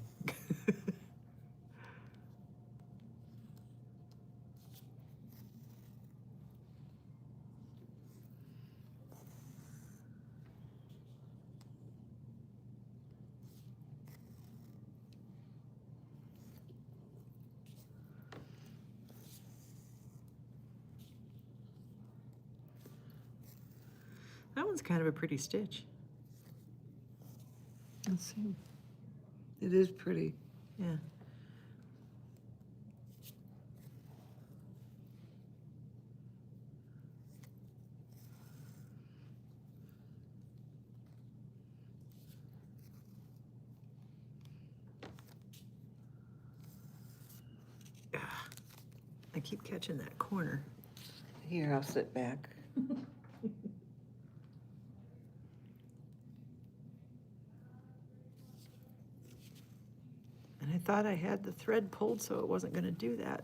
That one's kind of a pretty stitch. let's see. It is pretty. Yeah. I keep catching that corner. Here, I'll sit back. And I thought I had the thread pulled so it wasn't gonna do that.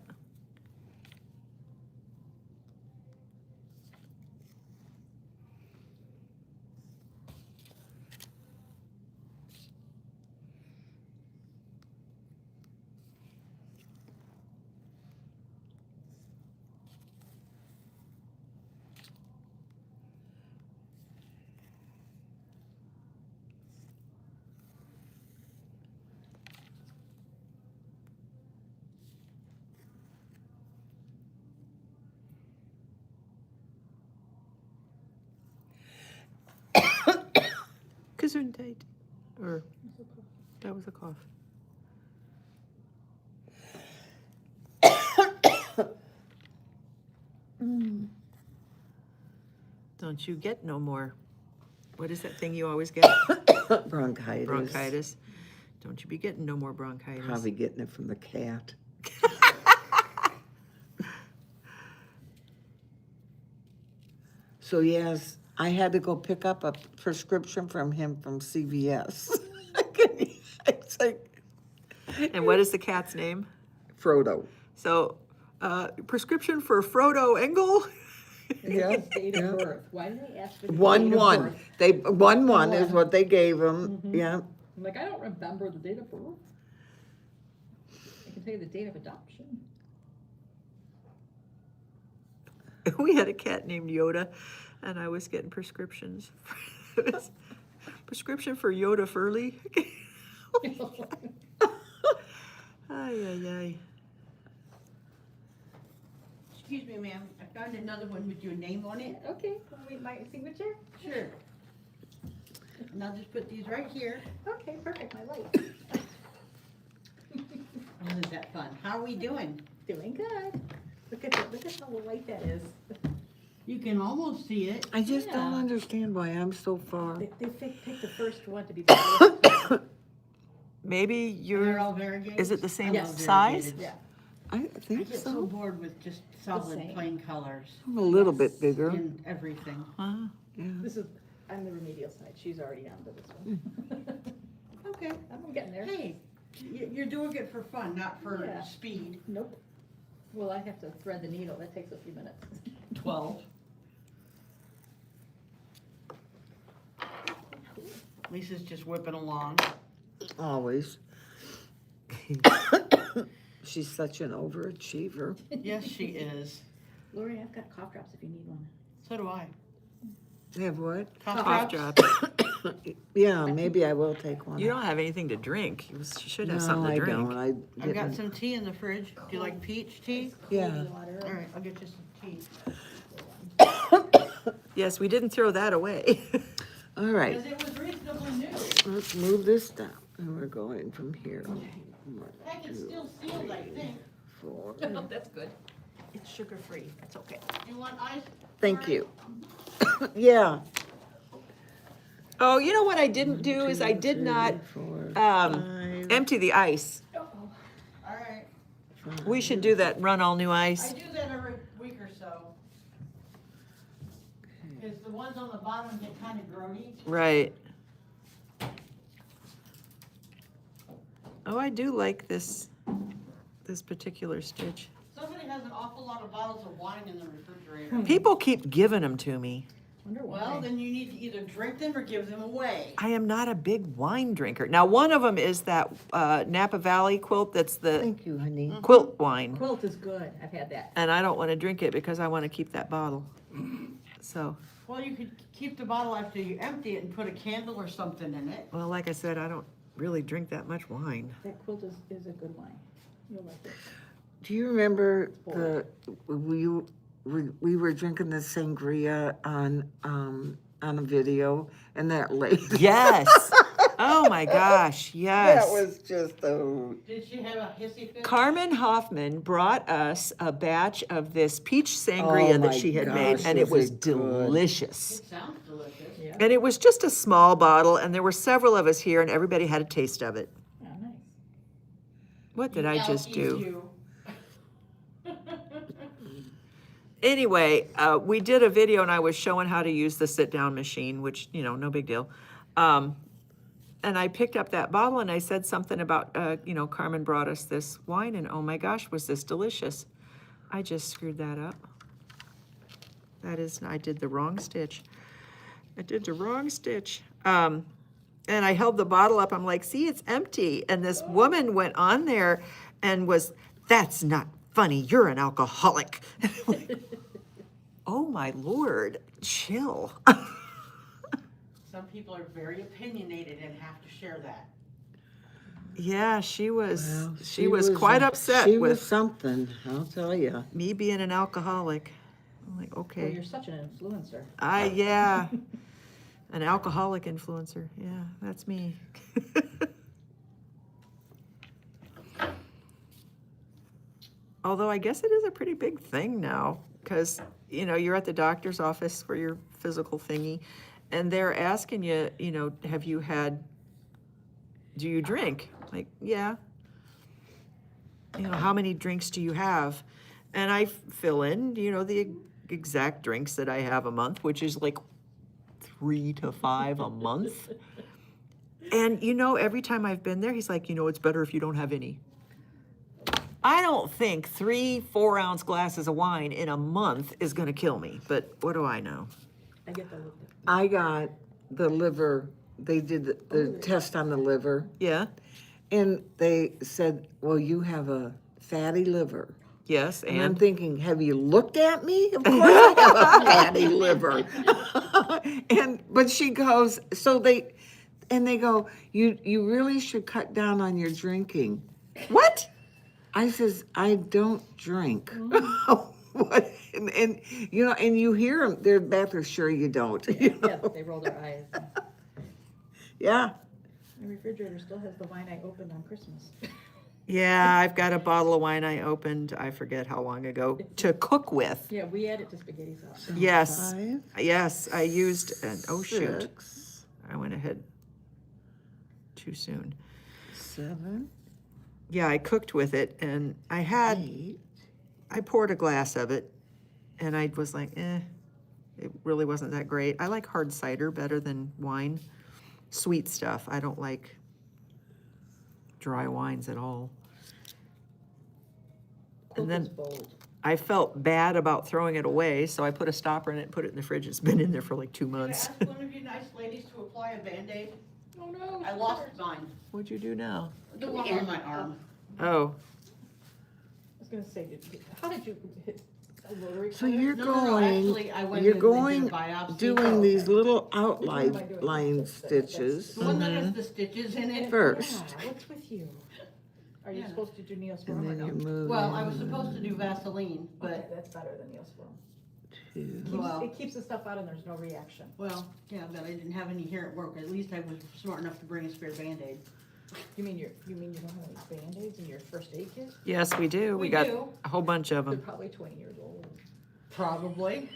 Gesundheit. Or, that was a cough. Don't you get no more, what is that thing you always get? Bronchitis. Bronchitis. Don't you be getting no more bronchitis. Probably getting it from the cat. So yes, I had to go pick up a prescription from him from CVS. It's like And what is the cat's name? Frodo. So, prescription for Frodo Engel? Yeah. Date of birth. Why do they ask for the date 1-1. of birth? They 1-1 is what they gave him. Yeah. I'm like, I don't remember the date of birth. I can tell you the date of adoption. We had a cat named Yoda, and I was getting prescriptions. It was prescription for Yoda Furley. Ay, ay, ay. Excuse me, ma'am, I found another one with your name on it. Okay, want me my signature? Sure. And I'll just put these right here. Okay, perfect, my light. Isn't that fun? How are we doing? Doing good. Look at how light that is. You can almost see it. I just don't Yeah. understand why I'm so far. They picked the first one to be the Maybe They're you're, all variegated. is it the same I love size? variegated. Yeah. I I think get so so. bored with just solid same. plain colors I'm a little bit bigger. in everything. Huh? Yeah. This is, I'm the remedial side, she's already on to this one. Okay. I'm getting there. Hey, you're doing it for fun, not for Yeah. speed. Nope. Well, I have to thread the needle, that takes a few minutes. 12. Lisa's just whipping along. Always. She's such an overachiever. Yes, she is. Lori, I've got cough drops if you need one. So do I. Have what? Cough drops. Yeah, maybe I will take one. You don't have anything to drink. You should have No, something I to drink. don't. I I've got didn't. some tea in the fridge. Do you like peach tea? Yeah. Water. All right, I'll get you some tea. Yes, we didn't throw that away. All right, Because it was reasonably new. let's move this down. And we're going from here. Heck, it's still sealed, I think. 4. Oh, that's good. It's sugar-free, that's okay. You want ice? Thank you. Yeah. Oh, you know what I didn't do is I did not empty the ice. All right. We should do that, run all new I ice. do that every week or so. Because the ones on the bottom get kind of grody. Right. Oh, I do like this particular stitch. Somebody has an awful lot of bottles of wine in the refrigerator. People keep giving them to me. Wonder why. Well, then you need to either drink them or give them away. I am not a big wine drinker. Now, one of them is that Napa Valley quilt that's the Thank you, honey. quilt wine. Quilt is good, I've had that. And I don't want to drink it because I want to keep that bottle. So, Well, you could keep the bottle after you empty it and put a candle or something in it. well, like I said, I don't really drink that much wine. That quilt is a good wine. You'll like it. Do you remember we were drinking the sangria on a video and that lady? Yes. Oh my gosh, yes. That was just a. Did she have a hissy fit? Carmen Hoffman brought us a batch of this peach sangria Oh that my she had gosh, made, and it was was it good. delicious. It sounds delicious. Yeah. And it was just a small bottle, and there were several of us here, and everybody had a taste of it. Oh, nice. What did I just Alkies do? you. Anyway, we did a video, and I was showing how to use the sit-down machine, which, you know, no big deal. And I picked up that bottle, and I said something about, Carmen brought us this wine, and oh my gosh, was this delicious. I just screwed that up. I did the wrong stitch. I did the wrong stitch. And I held the bottle up, I'm like, see, it's empty. And this woman went on there and that's not funny, you're an alcoholic. Oh my Lord, chill. Some people are very opinionated and have to share that. Yeah, she was, Well, she was quite upset She was with something, I'll tell you. me being an alcoholic. I'm like, Well, okay. you're such an influencer. Yeah, an alcoholic influencer. Yeah, that's me. although I guess it is a pretty big thing now, because, you know, you're at the doctor's office for your physical thingy, and they're asking you, you know, do you drink? Like, yeah. You know, how many drinks do you have? And I fill in, you know, the exact drinks that I have a month, which is like 3 to 5 a month. And, you know, every time I've been there, he's like, you know, it's better if you don't have any. I don't think 3 4-ounce glasses of wine in a month is gonna kill me, but what do I know? I get the look. I got the liver, they did the test on the liver, Yeah, and they said, well, you have a fatty liver. yes, And I'm and, thinking, have you looked at me? Of course I have a fatty liver. But she goes, they go, you really should cut down on your drinking. what? I says, I don't drink. What? And you know, and you hear them, they're back there, sure you don't. You Yeah, know? they roll their eyes. Yeah. My refrigerator still has the wine I opened on Christmas. Yeah, I've got a bottle of wine I opened, I forget how long ago, to cook with. Yeah, we add it to spaghetti sauce. Yes, 5, yes, I used, oh shoot, 6, I went ahead too soon. 7, Yeah, I cooked with it, and 8. I poured a glass of it, and I was like, it really wasn't that great. I like hard cider better than wine. Sweet stuff, I don't like dry wines at all. And then bold. I felt bad about throwing it away, so I put a stopper in it and put it in the fridge. It's been in there for like 2 Can I months. ask one of you nice ladies to apply a Band-Aid? Oh, no. I lost mine, What'd you do now? the one on my arm. Oh, I was gonna say, how did you hit a rotary? So cutter? you're No, going, actually, I went you're in and did a going, biopsy. doing these little Which one am I outline doing? line stitches The one that has the stitches in it. first, Yeah, what's with you? Are you Yeah. supposed to do Neosporin and or then no? you move. Well, I was supposed to do Vaseline, Okay, but, that's better than Neosporin. to, well, It keeps the stuff out and there's no reaction. well, yeah, but I didn't have any here at work. At least I was smart enough to bring a spare Band-Aid. You mean you don't have any Band-Aids in your first aid kit? yes, we do. We We got do. a whole bunch of They're them. probably 20 years old. Probably.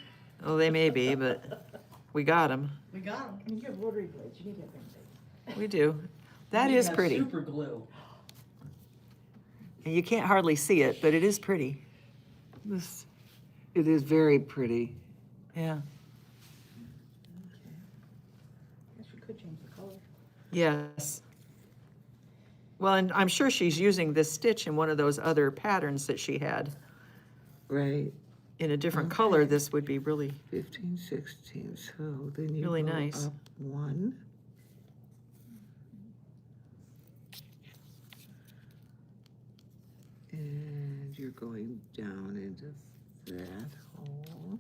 Oh, they may be, but we got them. We got them. I mean, you have rotary blades, you need to have Band-Aids. We do. That is pretty. Super glue. And you can't hardly see it, but it is pretty. this, it is very pretty. Yeah. Guess you could change the color. Yes. Well, and I'm sure she's using this stitch in one of those other patterns that she had. Right, In a different color, this would be really, 15, 16, so then you Really go nice. up 1. And you're going down into that hole.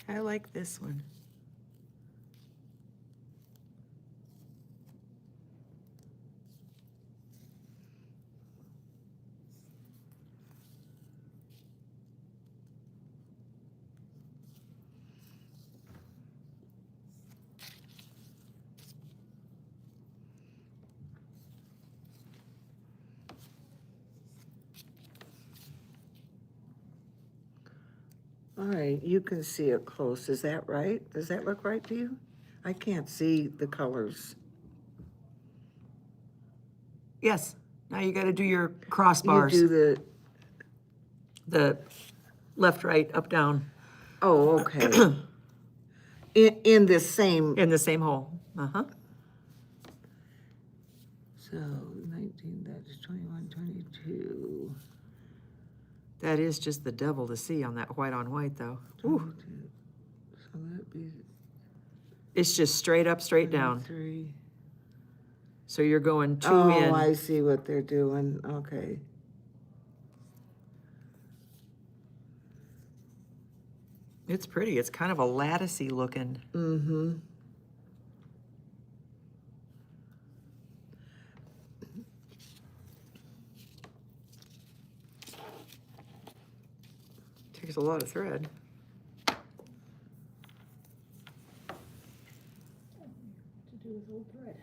I like this one. All right, you can see it close, is that right? Does that look right to you? I can't see the colors. Yes. Now you gotta do your You crossbars. do the, The left, right, up, down, oh, okay. In this same, in the same hole. Uh-huh. so 19, that's 21, 22. That is just the devil to see on that white on white, though. Ooh. 22. So that'd be It's just straight up, straight down. 23. So you're going 2 Oh, in. I see what they're doing, okay. It's pretty. It's kind of a latticey looking. Mm-hmm. Takes a lot of thread. To do with old thread.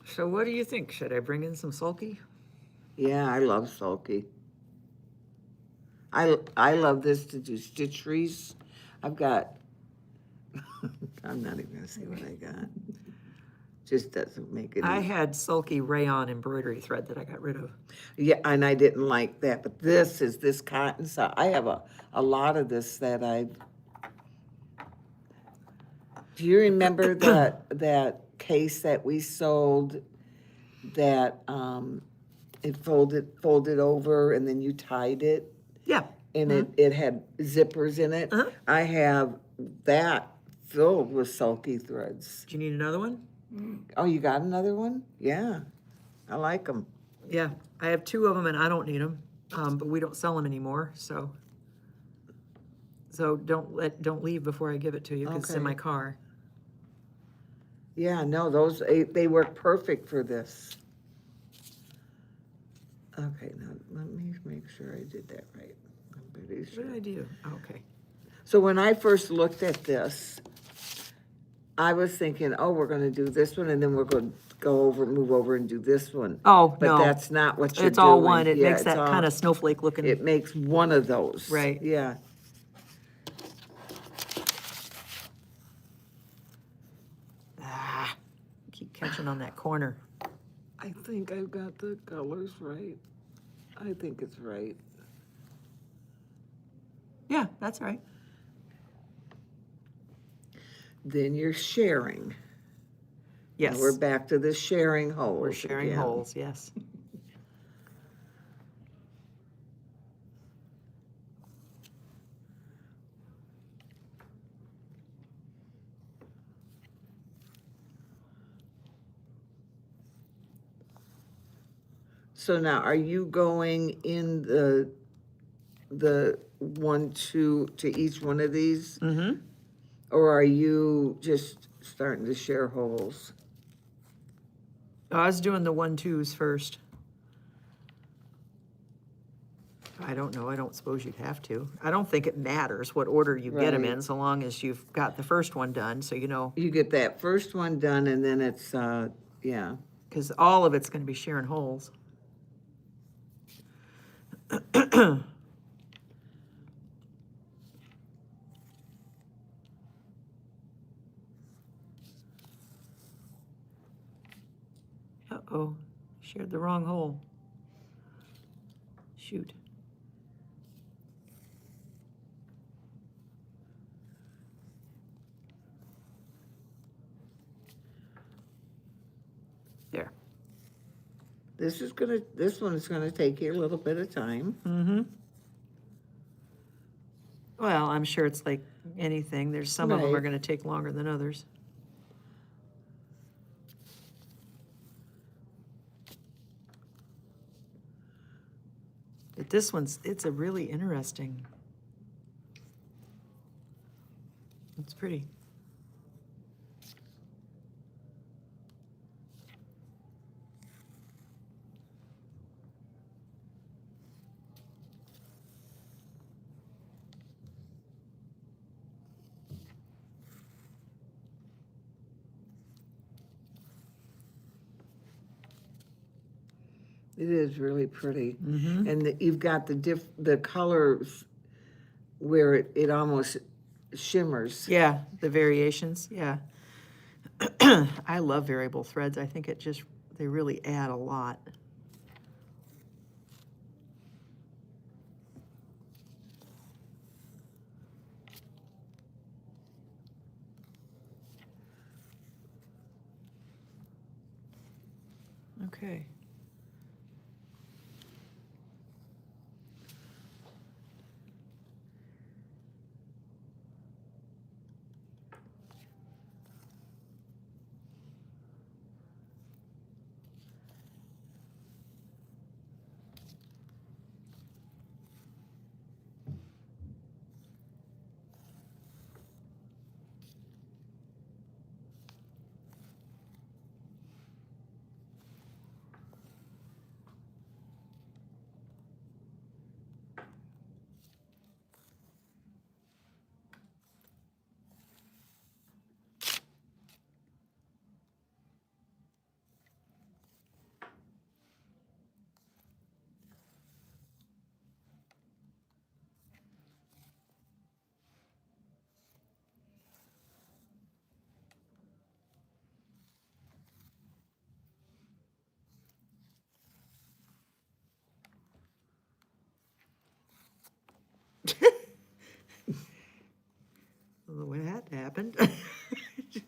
So what do you think? Should I bring in some sulky? Yeah, I love sulky. I love this to do stitcheries. I've got, I'm not even gonna say what I got. Just doesn't make I any, had sulky rayon embroidery thread that I got rid of. yeah, and I didn't like that, but this is this cotton, so I have a lot of this that I. Do you remember that case that we sold that, it folded over and then you tied it? Yeah. And it had zippers in it. Uh-huh. I have that filled with sulky threads. Do you need another one? Oh, you got another one? Yeah, I like them. Yeah, I have 2 of them and I don't need them, but we don't sell them anymore, so. So don't leave before I give it to you, because it's in Okay. my car. Yeah, no, those, they work perfect for this. Okay, now let me make sure I did that right. I'm pretty sure. What did I do? Okay. So when I first looked at this, I was thinking, oh, we're gonna do this one and then we're gonna move over and do this one. Oh, no. But that's not what you're doing. It's all one. It Yeah, makes it's that all- kind of snowflake looking. It makes one of those. Right. Yeah. Ah, keep catching on that corner. I think I've got the colors right. I think it's right. Yeah, that's right. Then you're sharing. Yes. And we're back to the sharing holes. We're sharing again. holes, yes. So now, are you going in the 1, 2 to each one of these? Mm-hmm. Or are you just starting to share holes? I was doing the 1-2s first. I don't know. I don't suppose you'd have to. I don't think it matters what order you get them Right. in, so long as you've got the first one done, so you know, You get that first one done and then it's, yeah. because all of it's going to be sharing holes. Uh-oh, shared the wrong hole. Shoot. There. This one is gonna take you a little bit of time. Mm-hmm. Well, I'm sure it's like anything. There's some of them are Right. gonna take longer than others. But this one's, it's a really interesting. It's pretty. It is really pretty. Mm-hmm. And you've got the colors where it almost shimmers. Yeah, the variations, yeah. I love variable threads. I think they really add a lot. Okay.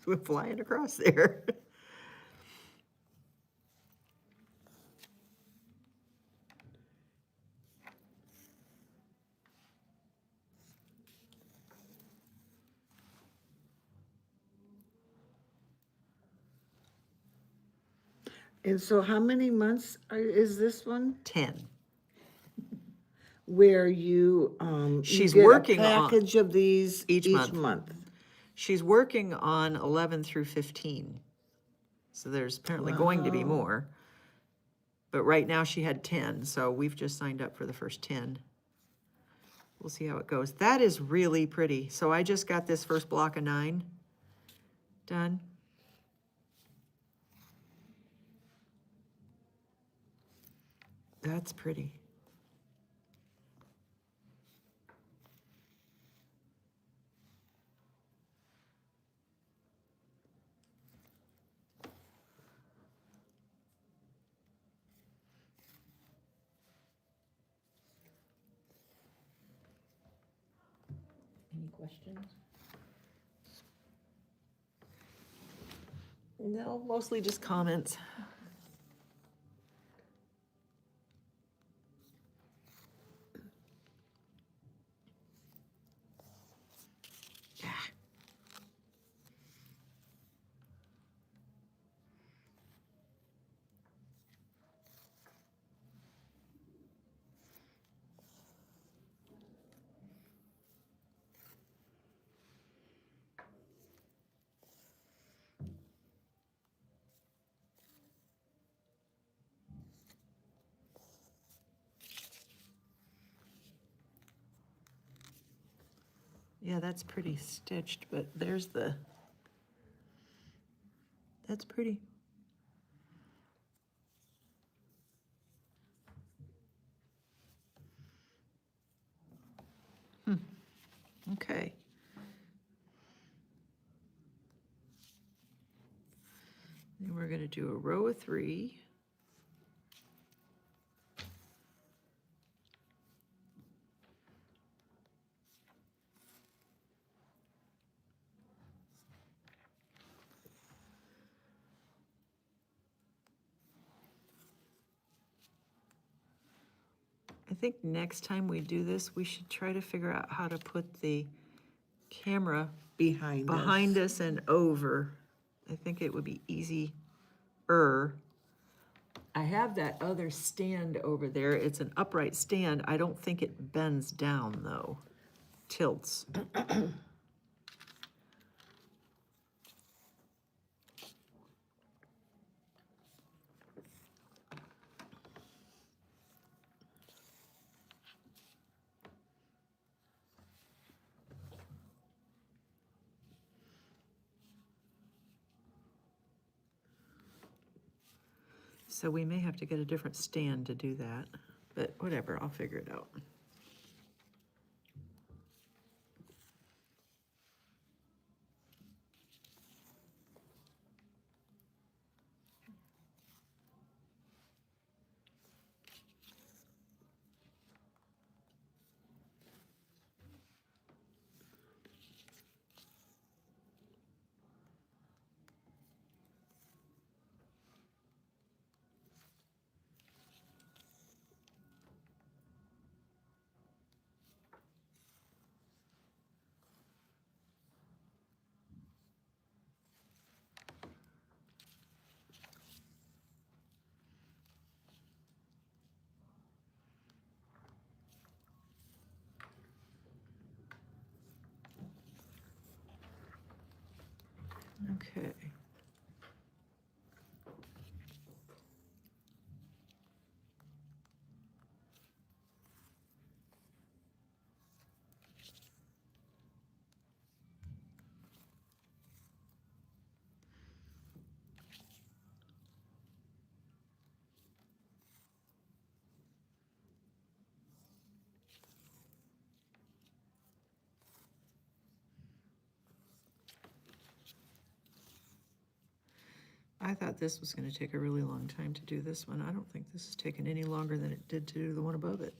went flying across there. And so how many months is this one? 10. Where you, She's get a working on- package of these Each each month. month? She's working on 11 through 15. So there's apparently going to be Wow. more. But right now she had 10, so we've just signed up for the first 10. We'll see how it goes. That is really pretty. So I just got this first block of 9 done. That's pretty. Any questions? No, mostly just comments. Yeah, that's pretty stitched, but there's the, that's pretty. Okay. Then we're gonna do a row of 3. I think next time we do this, we should try to figure out how to put the camera Behind us. behind us and over. I think it would be easier. I have that other stand over there. It's an upright stand. I don't think it bends down though. Tilts. So we may have to get a different stand to do that, but whatever, I'll figure it out. Okay. I thought this was gonna take a really long time to do this one. I don't think this has taken any longer than it did to do the one above it.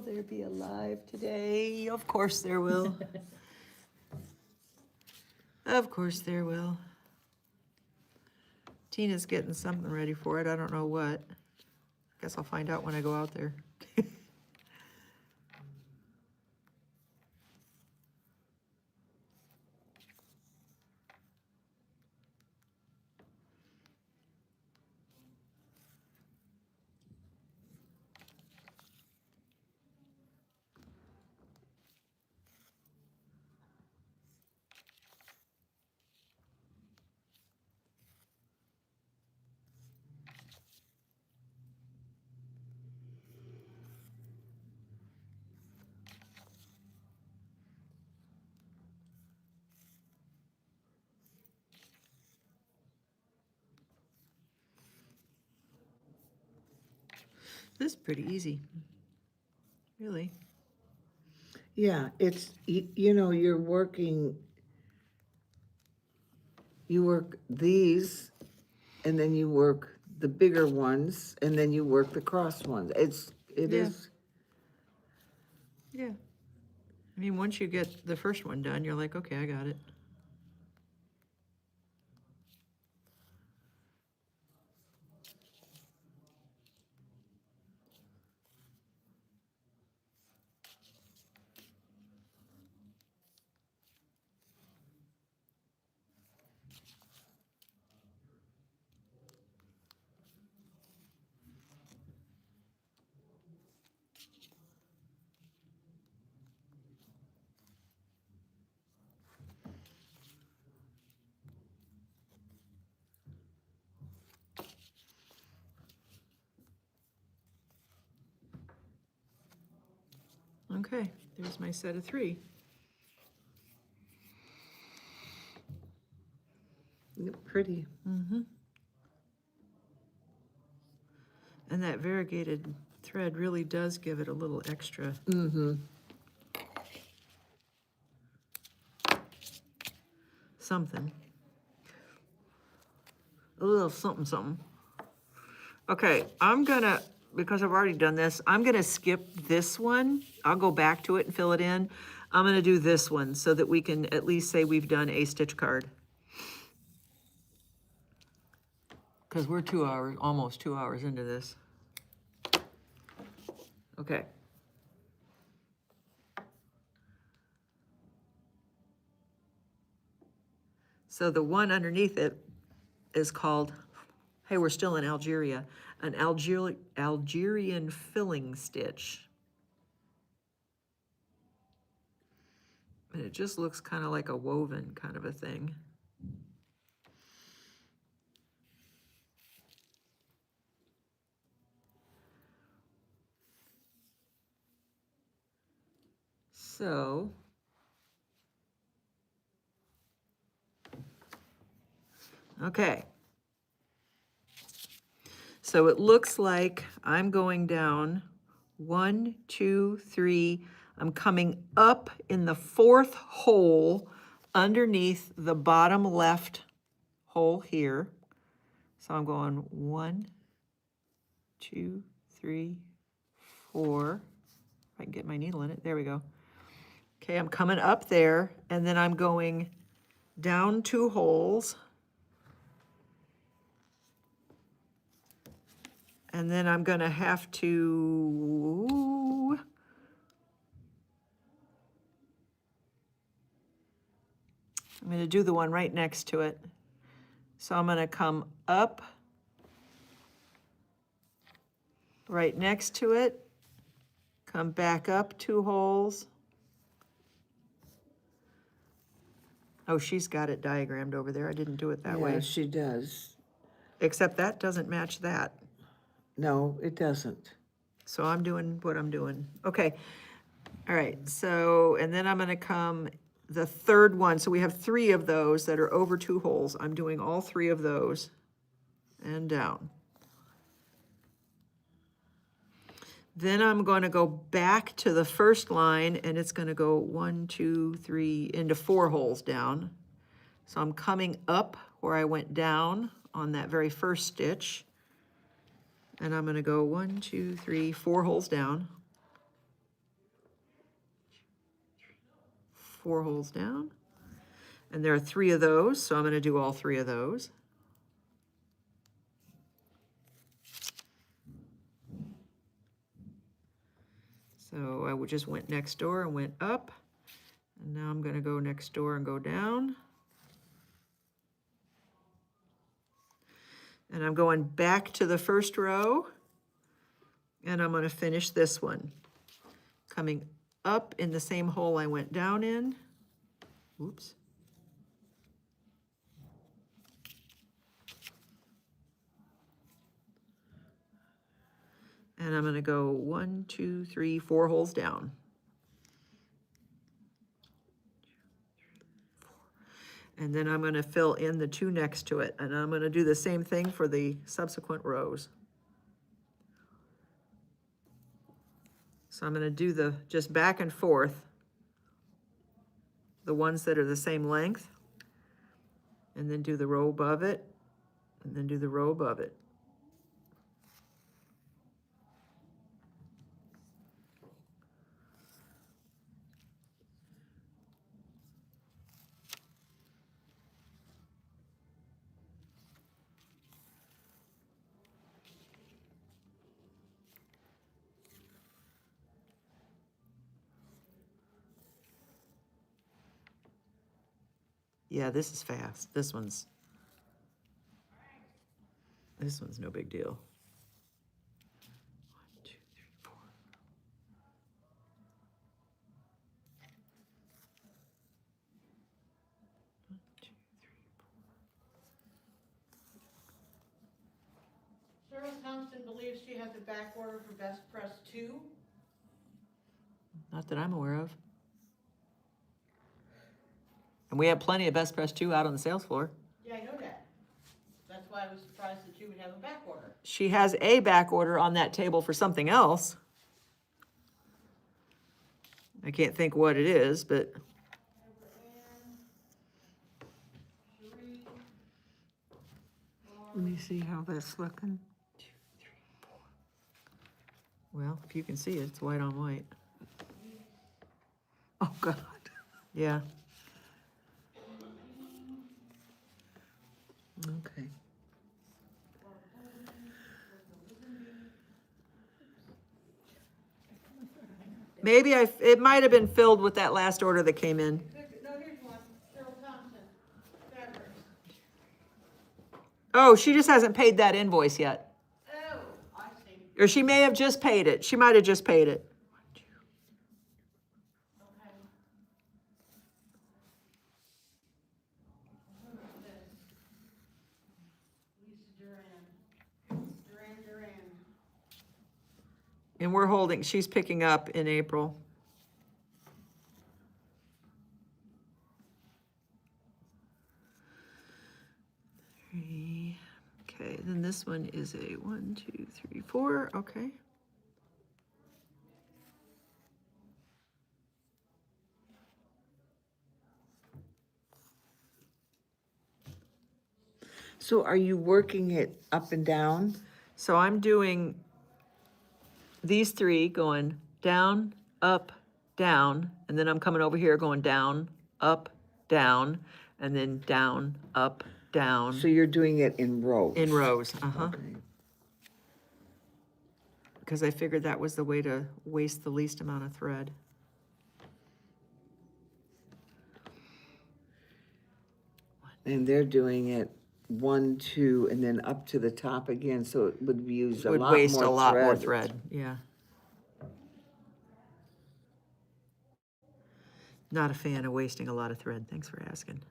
there be a live today? Of course there will. Of course there will. Tina's getting something ready for it. I don't know what. Guess I'll find out when I go out there. This is pretty easy. Really. Yeah, it's, you know, you're working, you work these, and then you work the bigger ones, and then you work the cross ones. It Yeah. is, Yeah. I mean, once you get the first one done, you're like, okay, I got it. Okay, there's my set of 3. pretty. And that variegated thread really does give it a little extra. Something. A little something, something. Okay, I'm gonna, because I've already done this, I'm gonna skip this one. I'll go back to it and fill it in. I'm gonna do this one so that we can at least say we've done a stitch card. Because we're 2 hours, almost 2 hours into this. Okay. So the one underneath it is called, hey, we're still in Algeria, an Algerian filling stitch. And it just looks kind of like a woven kind of a thing. So, okay. So it looks like I'm going down 1, 2, 3. I'm coming up in the 4th hole underneath the bottom left hole here. So I'm going 1, 2, 3, 4. If I can get my needle in it, there we go. Okay, I'm coming up there, and then I'm going down 2 holes. And then I'm gonna have to, I'm gonna do the one right next to it. So I'm gonna come up right next to it, come back up 2 holes. Oh, she's got it diagrammed over there. I didn't do it that Yeah, way. she does. Except that doesn't match that. No, it doesn't. So I'm doing what I'm doing. Okay. All right. So, and then I'm going to come the 3rd one. So we have 3 of those that are over 2 holes. I'm doing all 3 of those and down. Then I'm going to go back to the first line, and it's going to go 1, 2, 3 into 4 holes down. So I'm coming up where I went down on that very first stitch. And I'm going to go 1, 2, 3, 4 holes down. 4 holes down. And there are 3 of those, so I'm gonna do all 3 of those. So I just went next door and went up, and now I'm gonna go next door and go down. And I'm going back to the first row, and I'm gonna finish this one. Coming up in the same hole I went down in. Oops. And I'm gonna go 1, 2, 3, 4 holes down. And then I'm gonna fill in the 2 next to it, and I'm gonna do the same thing for the subsequent rows. So I'm gonna do the, just back and forth, the ones that are the same length, and then do the row above it, and then do the row above it. Yeah, this is fast. This one's no big deal. 1, 2, 3, 4. 1, 2, 3. Cheryl Thompson believes she has a back order for Best Press 2. Not that I'm aware of. And we have plenty of Best Press 2 out on the sales floor. Yeah, I know that. That's why I was surprised that you would have a back order. She has a back order on that table for something else. I can't think what it is, but Let me see how that's looking. well, if you can see it, it's white on white. Oh, God. Yeah. Okay. Maybe it might have been filled with that last order that came in. No, here's one, Cheryl Thompson, fabrics. Oh, she just hasn't paid that invoice yet. Oh, I see, Or she may have just paid it. She might have just paid it. okay. Who is this? Lisa Duran. And we're holding, she's picking up in April. Three. Okay, then this one is a 1, 2, 3, 4, okay. So are you working it up and down? So I'm doing these 3 going down, up, down, and then I'm coming over here going down, up, down, and then down, up, down, So you're doing it in rows? in rows, uh-huh. Okay. Because I figured that was the way to waste the least amount of thread. And they're doing it 1, 2, and then up to the top again, so it would use a Would lot more waste a lot more thread. thread, yeah. Not a fan of wasting a lot of thread, thanks for asking.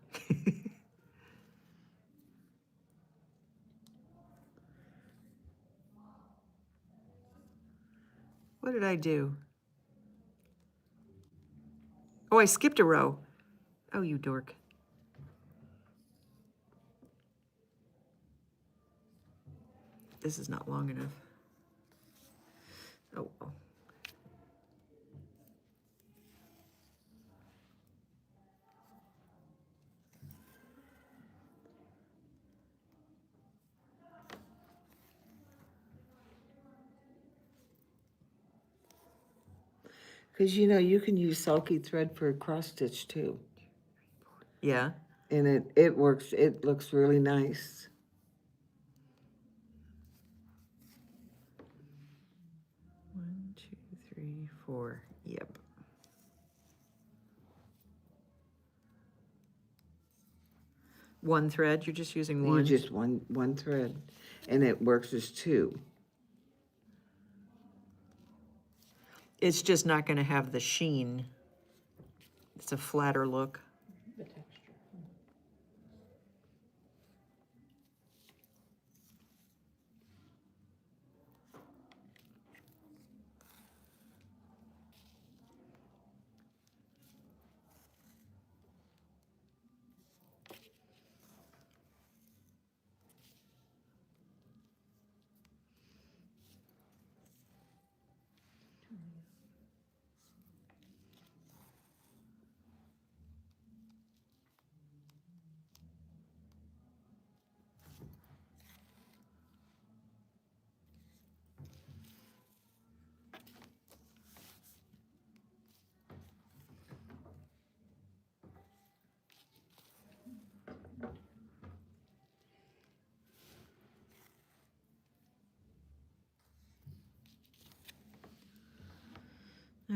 What did I do? Oh, I skipped a row. Oh, you dork. This is not long enough. Oh, well. Cause you know, you can use sulky thread for a cross stitch too. Yeah, And it works, it looks really nice. one, two, three, four, yep. One thread, you're just using You one? just one thread, and it works as two. It's just not gonna have the sheen. It's a flatter look. The texture.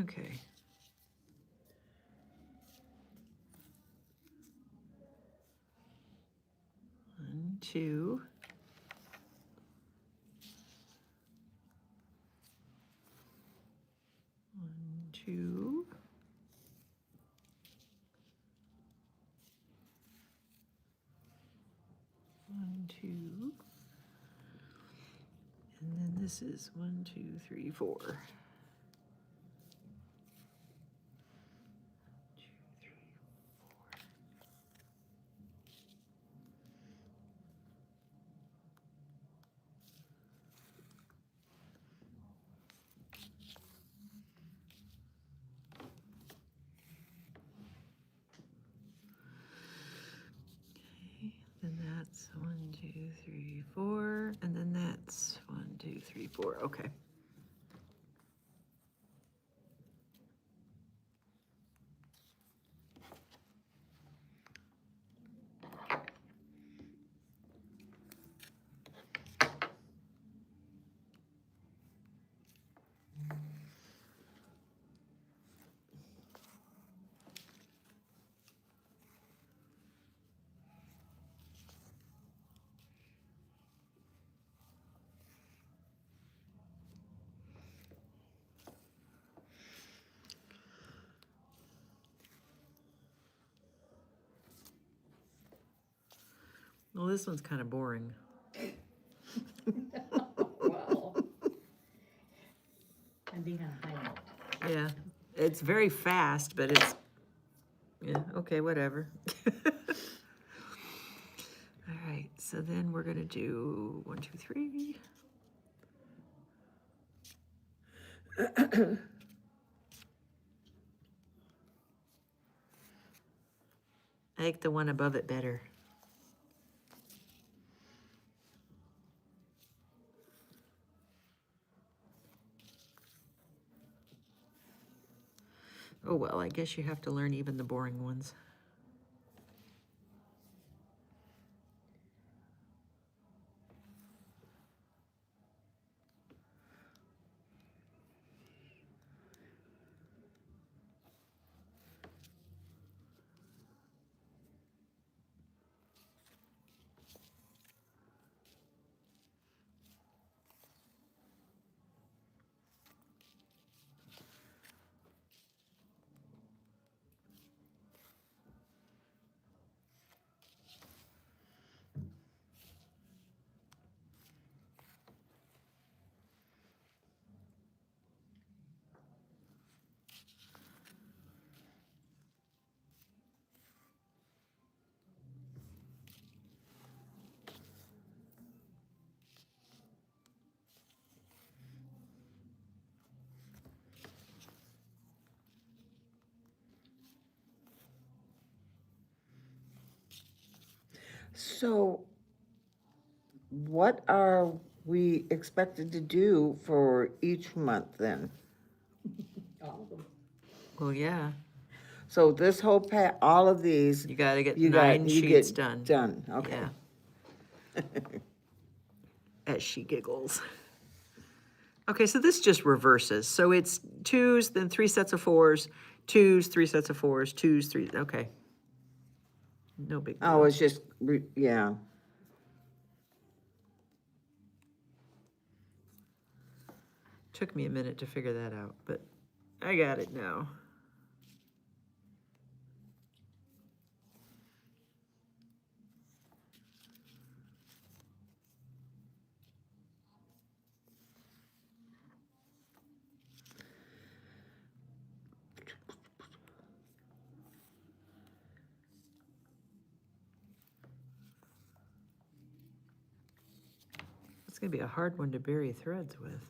Okay. One, two. One, two. One, two. And then this is 1, 2, 3, 4. 2, 3, 4. Okay, then that's 1, 2, 3, 4, and then that's 1, 2, 3, 4. Okay. Well, this one's kind of boring. Well. I'm being on a high note. Yeah, it's very fast, but it's, yeah, okay, whatever. All right, so then we're gonna do 1, 2, 3. I like the one above it better. Oh, well, I guess you have to learn even the boring ones. So what are we expected to do for each month then? All of them. Well, yeah, So this whole all of these, you gotta get you 9 you sheets get done. done, okay. Yeah. As she giggles. Okay, so this just reverses. So it's 2s, then 3 sets of 4s, 2s, 3 sets of 4s, 2s, 3, okay. No big Oh, deal. it's just, yeah. Took me a minute to figure that out, but I got it now. It's gonna be a hard one to bury threads with.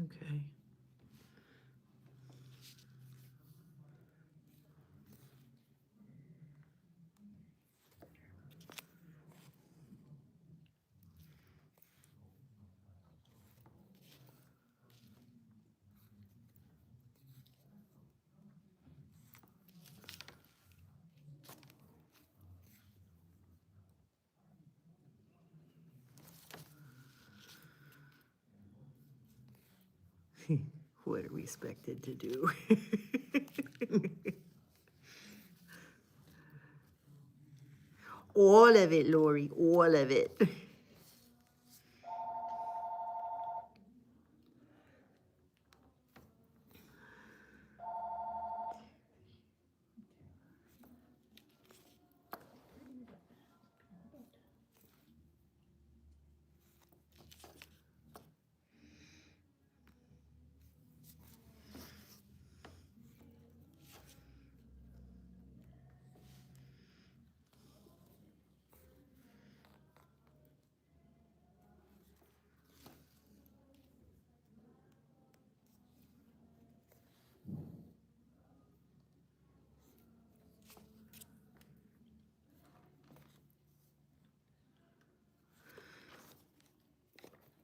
Okay. What are we expected to do? All of it, Lori, all of it.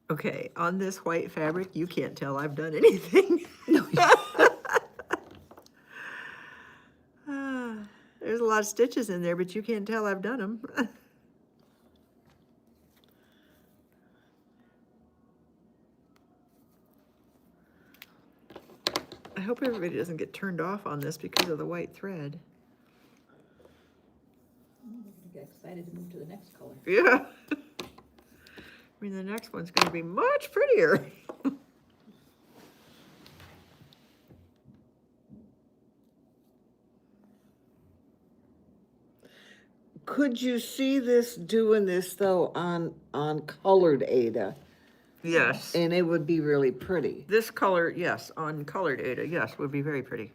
Okay, on this white fabric, you can't tell I've done anything. Ah, there's a lot of stitches in there, but you can't tell I've done them. I hope everybody doesn't get turned off on this because of the white thread. I'm gonna get excited to move to the next color. Yeah. I mean, the next one's gonna be much prettier. Could you see this doing this though on colored Ada? Yes. And it would be really pretty. This color, yes, on colored Ada, yes, would be very pretty.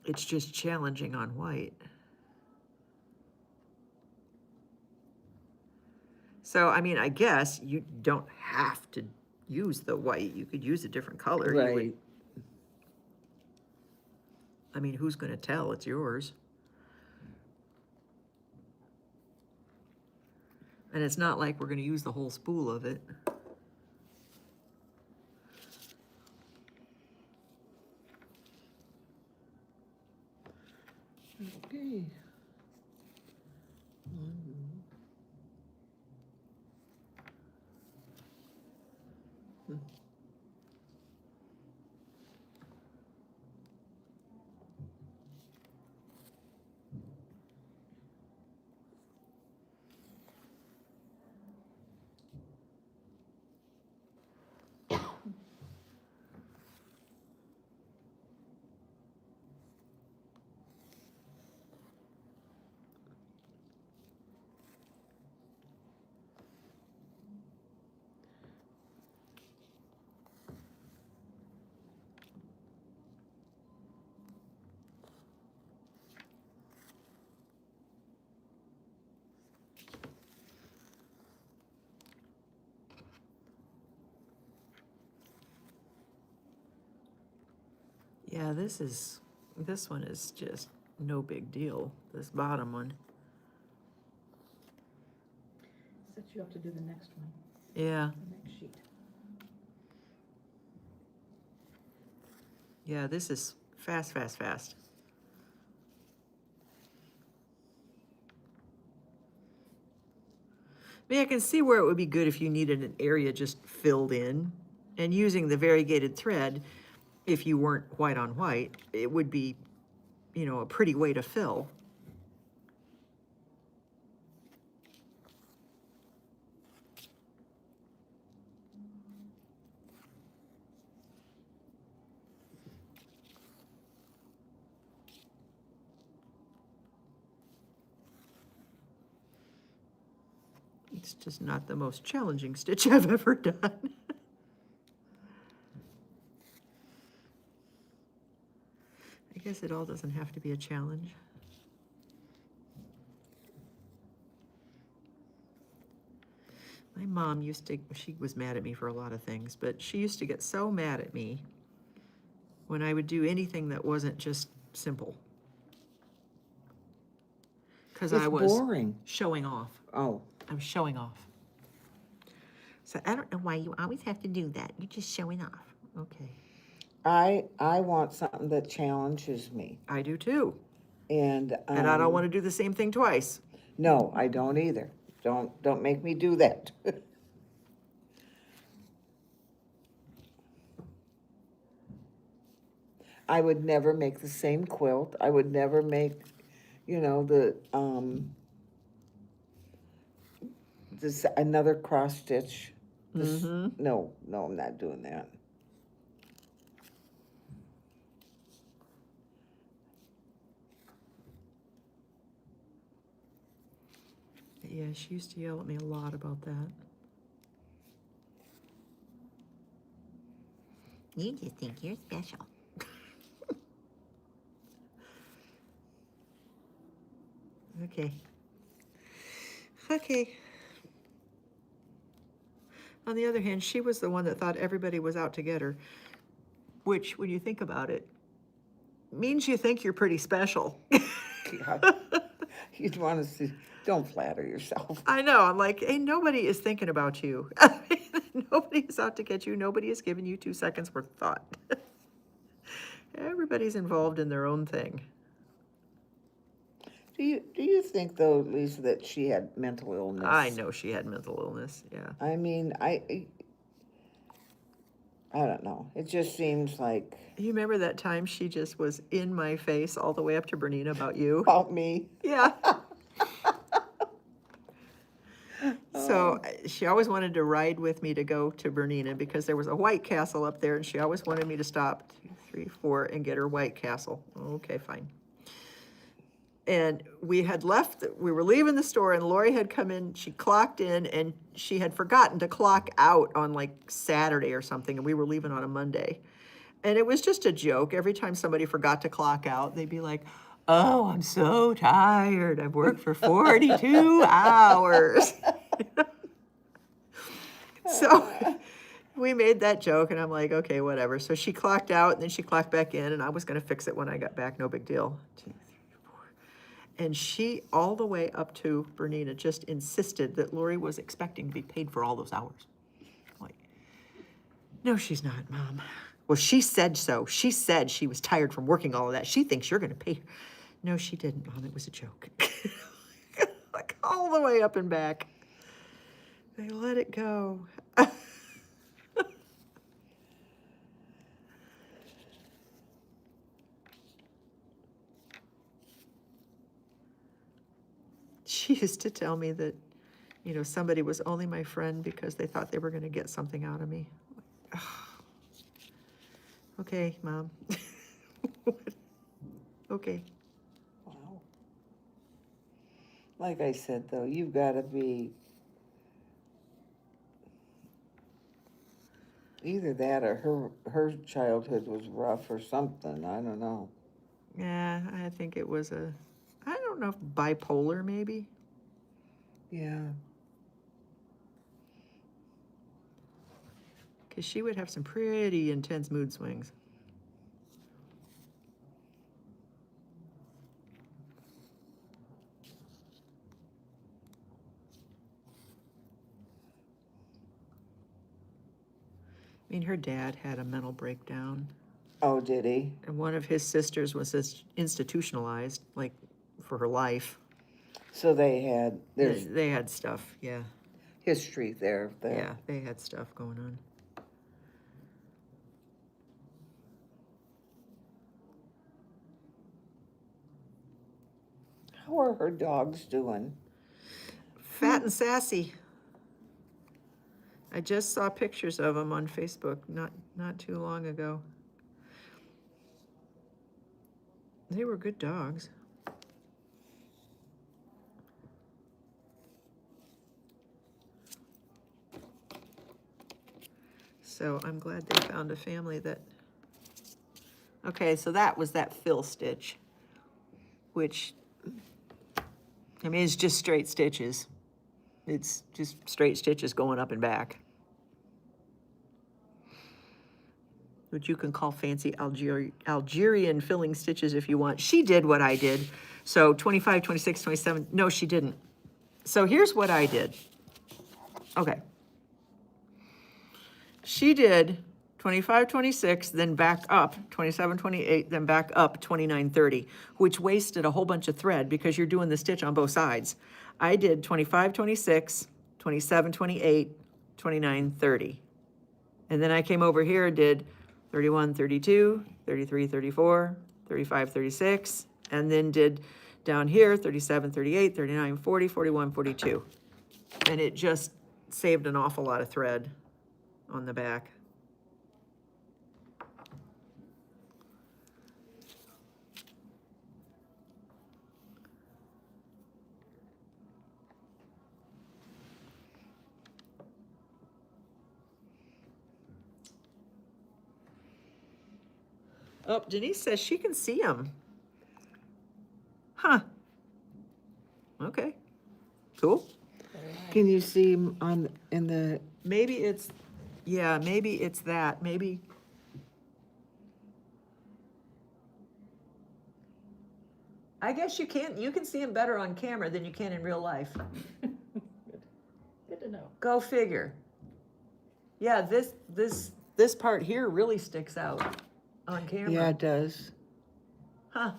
It's just challenging on white. So, I mean, I guess you don't have to use the white. You could use a different color. You would- Right. I mean, who's gonna tell? It's yours. And it's not like we're gonna use the whole spool of it. Okay. Yeah, this one is just no big deal, this bottom one. Set you up to do the next one, Yeah, the next sheet. yeah, this is fast, fast, fast. I mean, I can see where it would be good if you needed an area just filled in. And using the variegated thread, if you weren't white on white, it would be, you know, a pretty way to fill. It's just not the most challenging stitch I've ever done. I guess it all doesn't have to be a challenge. My mom used to, she was mad at me for a lot of things, but she used to get so mad at me when I would do anything that wasn't just simple. Because I It's was boring. showing off. Oh, I'm showing off. So I don't know why you always have to do that. You're just showing off. Okay. I want something that challenges me. I do too. And, And I don't want to do the same thing twice. No, I don't either. Don't make me do that. I would never make the same quilt. I would never make, you know, this, another cross stitch. This, no, I'm not doing that. Yeah, she used to yell at me a lot about that. You just think you're special. Okay. Okay. On the other hand, she was the one that thought everybody was out to get her, which, when you think about it, means you think you're pretty special. God. You'd want to see, don't flatter yourself. I know, I'm like, hey, nobody is thinking about you. Nobody is out to get you. Nobody is giving you 2 seconds worth of thought. Everybody's involved in their own thing. Do you think though, Lisa, that she had mental illness? I know she had mental illness, yeah. I mean, I don't know. It just seems like You remember that time she just was in my face all the way up to Bernina about you? about me. Yeah. So she always wanted to ride with me to go to Bernina because there was a White Castle up there and she always wanted me to stop 2, 3, 4 and get her White Castle. Okay, fine. And we had left, we were leaving the store and Lori had come in, she clocked in and she had forgotten to clock out on like Saturday or something and we were leaving on a Monday. And it was just a joke. Every time somebody forgot to clock out, they'd be like, oh, I'm so tired. I've worked for 42 hours. So we made that joke and I'm like, okay, whatever. So she clocked out and then she clocked back in and I was gonna fix it when I got back, no big deal. 2, 3, 4. And she, all the way up to Bernina, just insisted that Lori was expecting to be paid for all those hours. I'm like, no, she's not, Mom. Well, she said so. She said she was tired from working all of that. She thinks you're gonna pay her. No, she didn't, Mom. It was a joke. Like all the way up and back. They let it go. She used to tell me that, you know, somebody was only my friend because they thought they were going to get something out of me. Okay, Mom. Okay. Wow. Like I said, though, you've got to be either that or her childhood was rough or something. I don't know. Yeah, I think it was I don't know if bipolar maybe. Yeah. Because she would have some pretty intense mood swings. I mean, her dad had a mental breakdown, Oh, did he? and one of his sisters was institutionalized, like, for her life. So there's They had stuff, yeah, history there. yeah, they had stuff going on. How are her dogs doing? Fat and sassy. I just saw pictures of them on Facebook not too long ago. They were good dogs. So I'm glad they found a family that. Okay, so that was that fill stitch, which, I mean, it's just straight stitches. It's just straight stitches going up and back. Which you can call fancy Algerian filling stitches if you want. She did what I did. So 25, 26, 27, no, she didn't. So here's what I did. Okay. She did 25, 26, then back up 27, 28, then back up 29, 30, which wasted a whole bunch of thread because you're doing the stitch on both sides. I did 25, 26, 27, 28, 29, 30. And then I came over here and did 31, 32, 33, 34, 35, 36, and then did down here 37, 38, 39, 40, 41, 42. And it just saved an awful lot of thread on the back. Oh, Denise says she can see them. Huh. Okay. Cool. Can you see 'em in the, Maybe it's, yeah, maybe it's that. Maybe. I guess you can see them better on camera than you can in real life. Good to know. Go figure. Yeah, this part here really sticks out on camera. yeah, it does. Huh.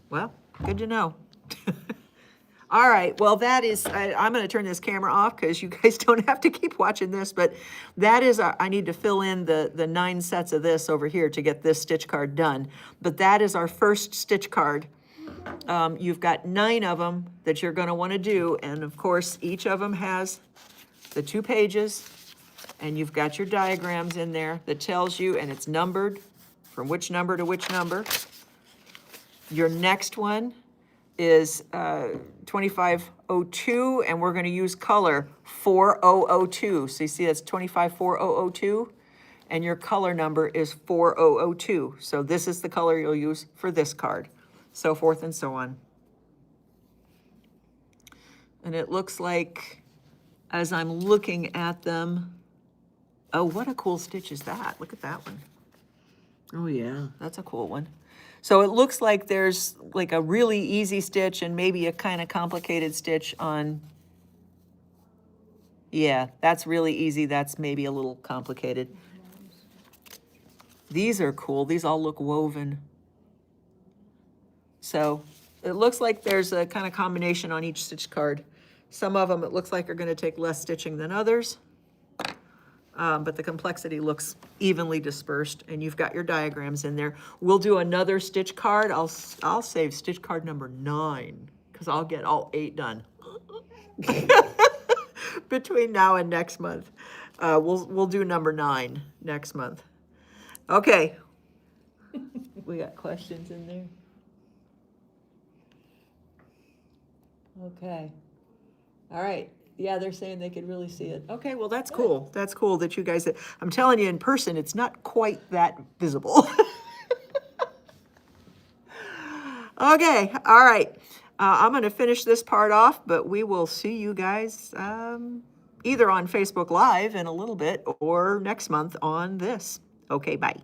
Well, good to know. All right, well, that is, I'm gonna turn this camera off because you guys don't have to keep watching this, but that is, I need to fill in the 9 sets of this over here to get this stitch card done. But that is our first stitch card. You've got 9 of them that you're gonna wanna do, and of course, each of them has the 2 pages, and you've got your diagrams in there that tells you, and it's numbered from which number to which number. Your next one is 2502, and we're gonna use color 4002. So you see that's 254002, and your color number is 4002. So this is the color you'll use for this card, so forth and so on. And it looks like, as I'm looking at them, oh, what a cool stitch is that? Look at that one. Oh, yeah. That's a cool one. So it looks like there's like a really easy stitch and maybe a kind of complicated stitch on, yeah, that's really easy. That's maybe a little complicated. These are cool. These all look woven. So it looks like there's a kind of combination on each stitch card. Some of them it looks like are going to take less stitching than others. But the complexity looks evenly dispersed, and you've got your diagrams in there. We'll do another stitch card. I'll save stitch card number 9, because I'll get all 8 done between now and next month. We'll do number 9 next month. Okay. We got questions in there? Okay. All right. Yeah, they're saying they could really see it. Okay, well, that's cool. That's cool that you guys, I'm telling you, in person, it's not quite that visible. Okay, all right. I'm going to finish this part off, but we will see you guys either on Facebook Live in a little bit or next month on this. Okay, bye.